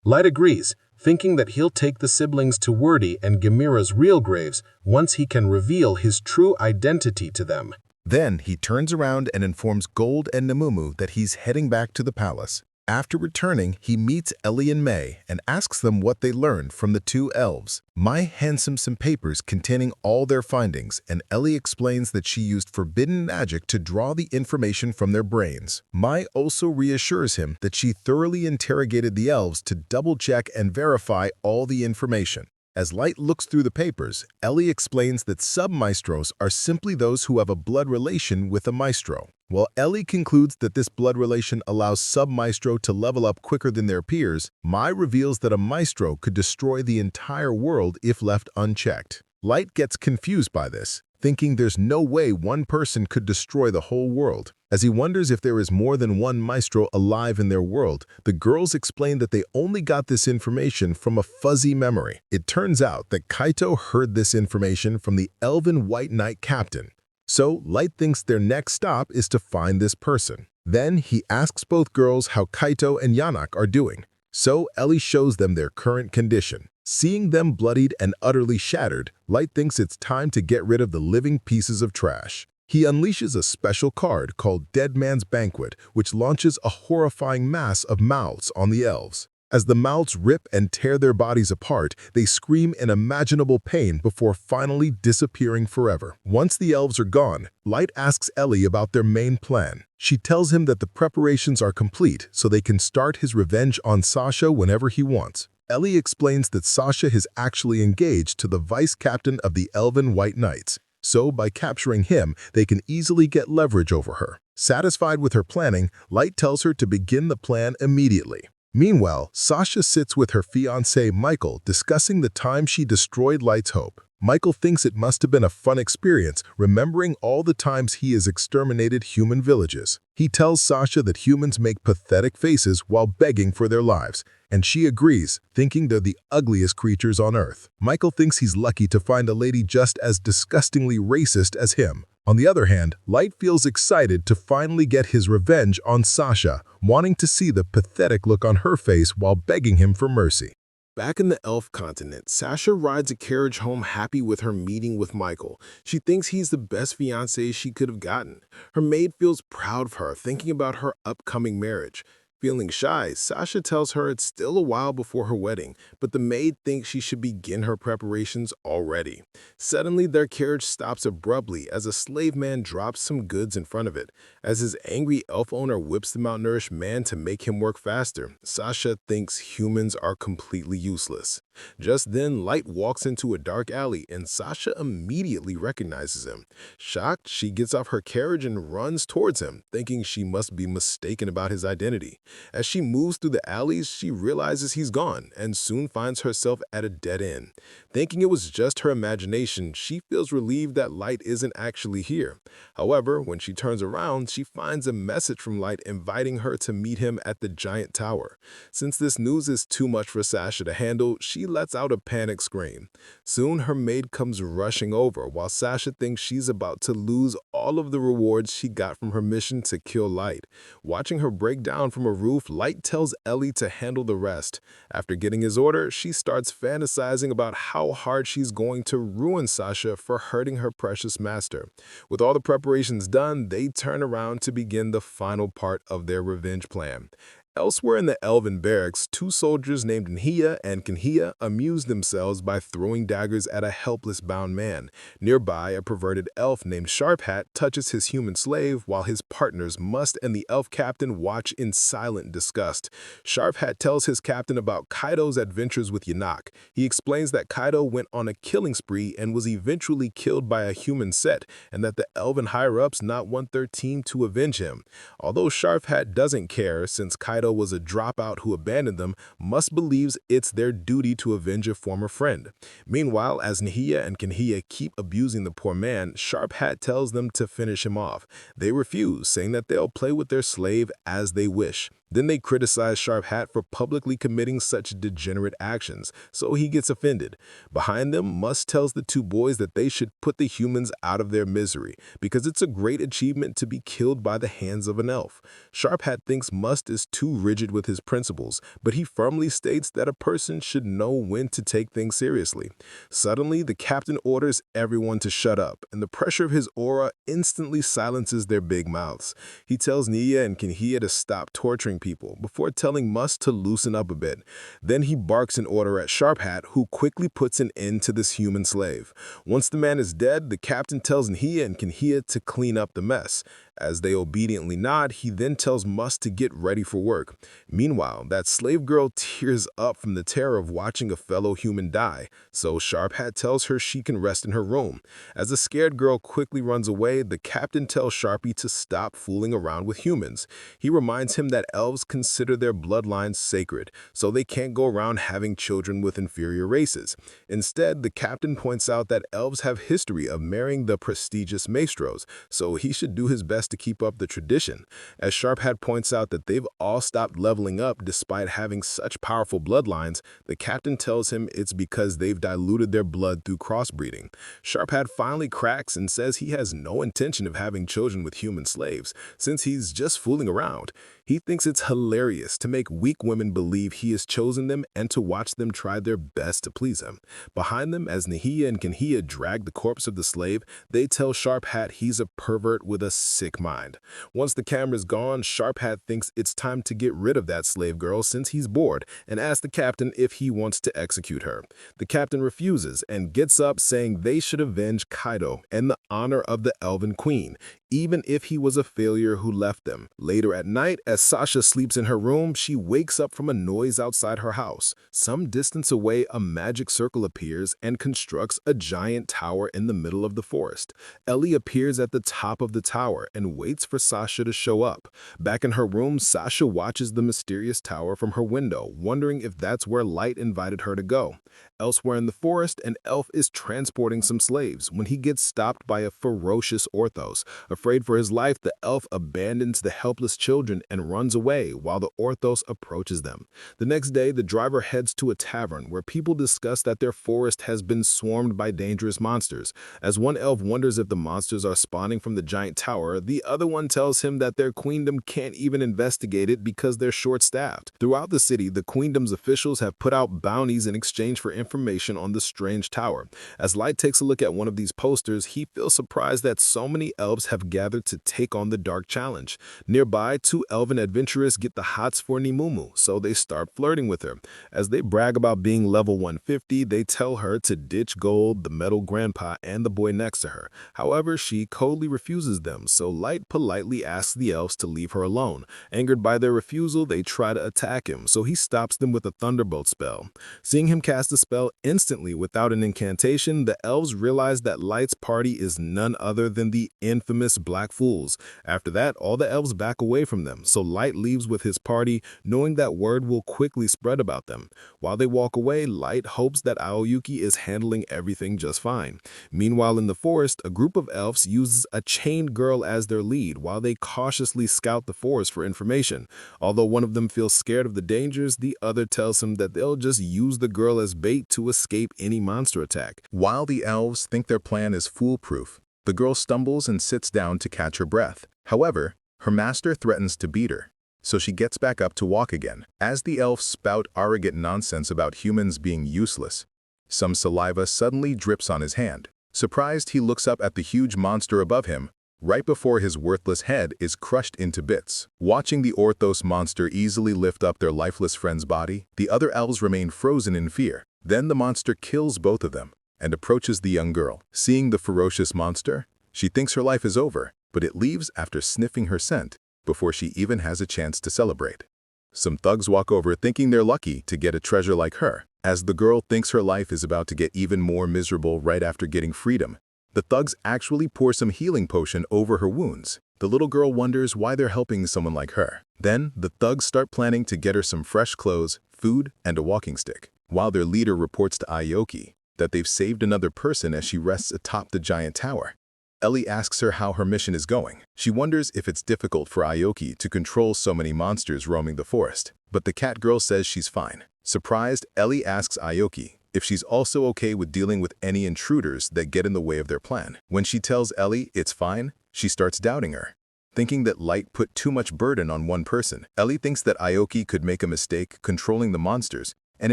Light agrees, thinking that he'll take the siblings to Wordy and Gamera's real graves once he can reveal his true identity to them. Then he turns around and informs Gold and Nemamu that he's heading back to the palace. After returning, he meets Ellie and May and asks them what they learned from the two elves. Mai hands him some papers containing all their findings, and Ellie explains that she used forbidden magic to draw the information from their brains. Mai also reassures him that she thoroughly interrogated the elves to double-check and verify all the information. As Light looks through the papers, Ellie explains that sub-maestros are simply those who have a blood relation with a maestro. While Ellie concludes that this blood relation allows sub-maestro to level up quicker than their peers, Mai reveals that a maestro could destroy the entire world if left unchecked. Light gets confused by this, thinking there's no way one person could destroy the whole world. As he wonders if there is more than one maestro alive in their world, the girls explain that they only got this information from a fuzzy memory. It turns out that Kaito heard this information from the Elven White Knight captain. So Light thinks their next stop is to find this person. Then he asks both girls how Kaito and Yanak are doing. So Ellie shows them their current condition. Seeing them bloodied and utterly shattered, Light thinks it's time to get rid of the living pieces of trash. He unleashes a special card called Dead Man's Banquet, which launches a horrifying mass of mouths on the elves. As the mouths rip and tear their bodies apart, they scream in unimaginable pain before finally disappearing forever. Once the elves are gone, Light asks Ellie about their main plan. She tells him that the preparations are complete so they can start his revenge on Sasha whenever he wants. Ellie explains that Sasha is actually engaged to the vice captain of the Elven White Knights. So by capturing him, they can easily get leverage over her. Satisfied with her planning, Light tells her to begin the plan immediately. Meanwhile, Sasha sits with her fiancé Michael discussing the time she destroyed Light's hope. Michael thinks it must have been a fun experience, remembering all the times he has exterminated human villages. He tells Sasha that humans make pathetic faces while begging for their lives, and she agrees, thinking they're the ugliest creatures on Earth. Michael thinks he's lucky to find a lady just as disgustingly racist as him. On the other hand, Light feels excited to finally get his revenge on Sasha, wanting to see the pathetic look on her face while begging him for mercy. Back in the elf continent, Sasha rides a carriage home happy with her meeting with Michael. She thinks he's the best fiancé she could have gotten. Her maid feels proud of her, thinking about her upcoming marriage. Feeling shy, Sasha tells her it's still a while before her wedding, but the maid thinks she should begin her preparations already. Suddenly, their carriage stops abruptly as a slave man drops some goods in front of it. As his angry elf owner whips the malnourished man to make him work faster, Sasha thinks humans are completely useless. Just then, Light walks into a dark alley and Sasha immediately recognizes him. Shocked, she gets off her carriage and runs towards him, thinking she must be mistaken about his identity. As she moves through the alleys, she realizes he's gone and soon finds herself at a dead end. Thinking it was just her imagination, she feels relieved that Light isn't actually here. However, when she turns around, she finds a message from Light inviting her to meet him at the giant tower. Since this news is too much for Sasha to handle, she lets out a panic scream. Soon, her maid comes rushing over while Sasha thinks she's about to lose all of the rewards she got from her mission to kill Light. Watching her break down from a roof, Light tells Ellie to handle the rest. After getting his order, she starts fantasizing about how hard she's going to ruin Sasha for hurting her precious master. With all the preparations done, they turn around to begin the final part of their revenge plan. Elsewhere in the elven barracks, two soldiers named Nhia and Kanhia amuse themselves by throwing daggers at a helpless bound man. Nearby, a perverted elf named Sharphat touches his human slave while his partners Must and the elf captain watch in silent disgust. Sharphat tells his captain about Kaido's adventures with Yanak. He explains that Kaido went on a killing spree and was eventually killed by a human set, and that the elven higher-ups not want their team to avenge him. Although Sharphat doesn't care, since Kaido was a dropout who abandoned them, Must believes it's their duty to avenge a former friend. Meanwhile, as Nhia and Kanhia keep abusing the poor man, Sharphat tells them to finish him off. They refuse, saying that they'll play with their slave as they wish. Then they criticize Sharphat for publicly committing such degenerate actions, so he gets offended. Behind them, Must tells the two boys that they should put the humans out of their misery, because it's a great achievement to be killed by the hands of an elf. Sharphat thinks Must is too rigid with his principles, but he firmly states that a person should know when to take things seriously. Suddenly, the captain orders everyone to shut up, and the pressure of his aura instantly silences their big mouths. He tells Nia and Kanhia to stop torturing people before telling Must to loosen up a bit. Then he barks an order at Sharphat, who quickly puts an end to this human slave. Once the man is dead, the captain tells Nhia and Kanhia to clean up the mess. As they obediently nod, he then tells Must to get ready for work. Meanwhile, that slave girl tears up from the terror of watching a fellow human die, so Sharphat tells her she can rest in her room. As the scared girl quickly runs away, the captain tells Sharpie to stop fooling around with humans. He reminds him that elves consider their bloodlines sacred, so they can't go around having children with inferior races. Instead, the captain points out that elves have history of marrying the prestigious maestros, so he should do his best to keep up the tradition. As Sharphat points out that they've all stopped leveling up despite having such powerful bloodlines, the captain tells him it's because they've diluted their blood through crossbreeding. Sharphat finally cracks and says he has no intention of having children with human slaves, since he's just fooling around. He thinks it's hilarious to make weak women believe he has chosen them and to watch them try their best to please him. Behind them, as Nhia and Kanhia drag the corpse of the slave, they tell Sharphat he's a pervert with a sick mind. Once the camera's gone, Sharphat thinks it's time to get rid of that slave girl since he's bored, and asks the captain if he wants to execute her. The captain refuses and gets up, saying they should avenge Kaido and the honor of the Elven Queen. even if he was a failure who left them. Later at night, as Sasha sleeps in her room, she wakes up from a noise outside her house. Some distance away, a magic circle appears and constructs a giant tower in the middle of the forest. Ellie appears at the top of the tower and waits for Sasha to show up. Back in her room, Sasha watches the mysterious tower from her window, wondering if that's where Light invited her to go. Elsewhere in the forest, an elf is transporting some slaves when he gets stopped by a ferocious Orthos. Afraid for his life, the elf abandons the helpless children and runs away while the Orthos approaches them. The next day, the driver heads to a tavern where people discuss that their forest has been swarmed by dangerous monsters. As one elf wonders if the monsters are spawning from the giant tower, the other one tells him that their queendom can't even investigate it because they're short-staffed. Throughout the city, the queendom's officials have put out bounties in exchange for information on the strange tower. As Light takes a look at one of these posters, he feels surprised that so many elves have gathered to take on the dark challenge. Nearby, two elven adventurers get the hots for Nimumu, so they start flirting with her. As they brag about being level 150, they tell her to ditch Gold, the metal grandpa, and the boy next to her. However, she coldly refuses them, so Light politely asks the elves to leave her alone. Angered by their refusal, they try to attack him, so he stops them with a thunderbolt spell. Seeing him cast the spell instantly without an incantation, the elves realize that Light's party is none other than the infamous Black Fools. After that, all the elves back away from them, so Light leaves with his party, knowing that word will quickly spread about them. While they walk away, Light hopes that Aoyuki is handling everything just fine. Meanwhile, in the forest, a group of elves uses a chained girl as their lead while they cautiously scout the forest for information. Although one of them feels scared of the dangers, the other tells him that they'll just use the girl as bait to escape any monster attack. While the elves think their plan is foolproof, the girl stumbles and sits down to catch her breath. However, her master threatens to beat her, so she gets back up to walk again. As the elves spout arrogant nonsense about humans being useless, some saliva suddenly drips on his hand. Surprised, he looks up at the huge monster above him, right before his worthless head is crushed into bits. Watching the Orthos monster easily lift up their lifeless friend's body, the other elves remain frozen in fear. Then the monster kills both of them and approaches the young girl. Seeing the ferocious monster, she thinks her life is over, but it leaves after sniffing her scent before she even has a chance to celebrate. Some thugs walk over thinking they're lucky to get a treasure like her. As the girl thinks her life is about to get even more miserable right after getting freedom, the thugs actually pour some healing potion over her wounds. The little girl wonders why they're helping someone like her. Then, the thugs start planning to get her some fresh clothes, food, and a walking stick, while their leader reports to Aoki that they've saved another person as she rests atop the giant tower. Ellie asks her how her mission is going. She wonders if it's difficult for Aoki to control so many monsters roaming the forest, but the cat girl says she's fine. Surprised, Ellie asks Aoki if she's also okay with dealing with any intruders that get in the way of their plan. When she tells Ellie it's fine, she starts doubting her, thinking that Light put too much burden on one person. Ellie thinks that Aoki could make a mistake controlling the monsters and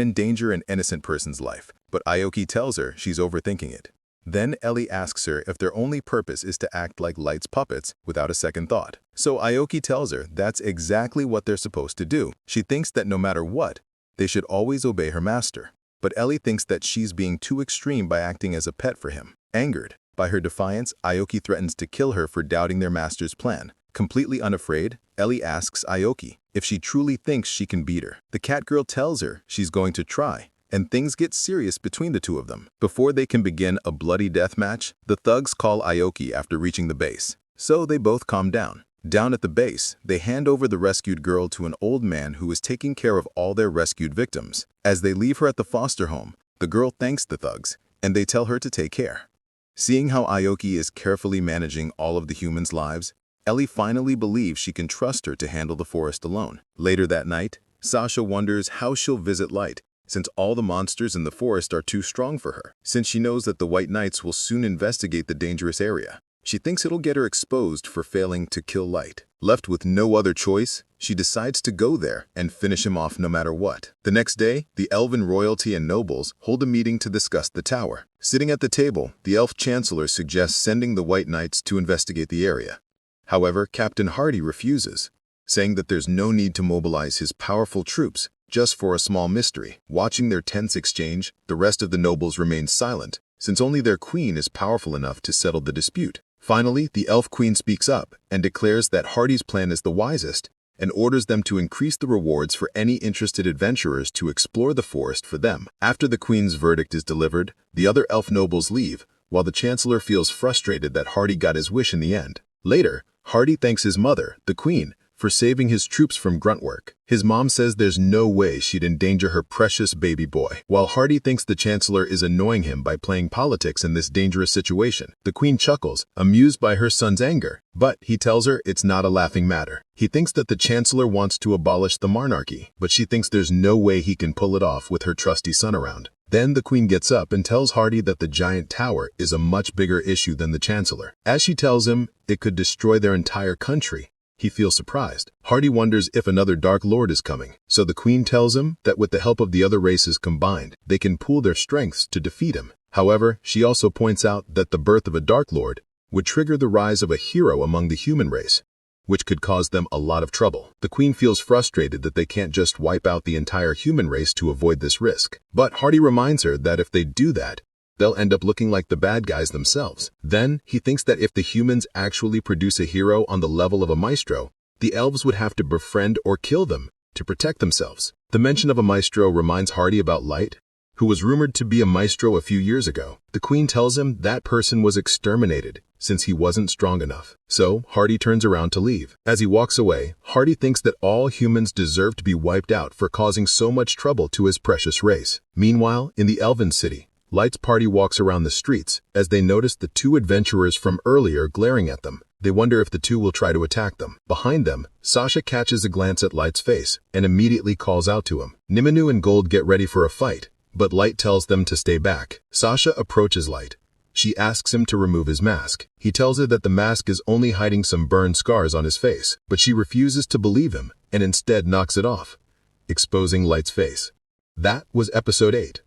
endanger an innocent person's life, but Aoki tells her she's overthinking it. Then Ellie asks her if their only purpose is to act like Light's puppets without a second thought. So Aoki tells her that's exactly what they're supposed to do. She thinks that no matter what, they should always obey her master. But Ellie thinks that she's being too extreme by acting as a pet for him. Angered by her defiance, Aoki threatens to kill her for doubting their master's plan. Completely unafraid, Ellie asks Aoki if she truly thinks she can beat her. The cat girl tells her she's going to try, and things get serious between the two of them. Before they can begin a bloody death match, the thugs call Aoki after reaching the base, so they both calm down. Down at the base, they hand over the rescued girl to an old man who is taking care of all their rescued victims. As they leave her at the foster home, the girl thanks the thugs, and they tell her to take care. Seeing how Aoki is carefully managing all of the humans' lives, Ellie finally believes she can trust her to handle the forest alone. Later that night, Sasha wonders how she'll visit Light, since all the monsters in the forest are too strong for her. Since she knows that the White Knights will soon investigate the dangerous area, she thinks it'll get her exposed for failing to kill Light. Left with no other choice, she decides to go there and finish him off no matter what. The next day, the elven royalty and nobles hold a meeting to discuss the tower. Sitting at the table, the elf chancellor suggests sending the White Knights to investigate the area. However, Captain Hardy refuses, saying that there's no need to mobilize his powerful troops just for a small mystery. Watching their tense exchange, the rest of the nobles remain silent, since only their queen is powerful enough to settle the dispute. Finally, the Elf Queen speaks up and declares that Hardy's plan is the wisest and orders them to increase the rewards for any interested adventurers to explore the forest for them. After the Queen's verdict is delivered, the other elf nobles leave, while the Chancellor feels frustrated that Hardy got his wish in the end. Later, Hardy thanks his mother, the Queen, for saving his troops from grunt work. His mom says there's no way she'd endanger her precious baby boy. While Hardy thinks the Chancellor is annoying him by playing politics in this dangerous situation, the Queen chuckles, amused by her son's anger. But he tells her it's not a laughing matter. He thinks that the Chancellor wants to abolish the monarchy, but she thinks there's no way he can pull it off with her trusty son around. Then the Queen gets up and tells Hardy that the giant tower is a much bigger issue than the Chancellor. As she tells him it could destroy their entire country, he feels surprised. Hardy wonders if another Dark Lord is coming, so the Queen tells him that with the help of the other races combined, they can pool their strengths to defeat him. However, she also points out that the birth of a Dark Lord would trigger the rise of a hero among the human race, which could cause them a lot of trouble. The Queen feels frustrated that they can't just wipe out the entire human race to avoid this risk. But Hardy reminds her that if they do that, they'll end up looking like the bad guys themselves. Then, he thinks that if the humans actually produce a hero on the level of a maestro, the elves would have to befriend or kill them to protect themselves. The mention of a maestro reminds Hardy about Light, who was rumored to be a maestro a few years ago. The Queen tells him that person was exterminated since he wasn't strong enough. So, Hardy turns around to leave. As he walks away, Hardy thinks that all humans deserve to be wiped out for causing so much trouble to his precious race. Meanwhile, in the Elven City, Light's party walks around the streets as they notice the two adventurers from earlier glaring at them. They wonder if the two will try to attack them. Behind them, Sasha catches a glance at Light's face and immediately calls out to him. Niminu and Gold get ready for a fight, but Light tells them to stay back. Sasha approaches Light. She asks him to remove his mask. He tells her that the mask is only hiding some burn scars on his face, but she refuses to believe him and instead knocks it off, exposing Light's face. That was episode 8.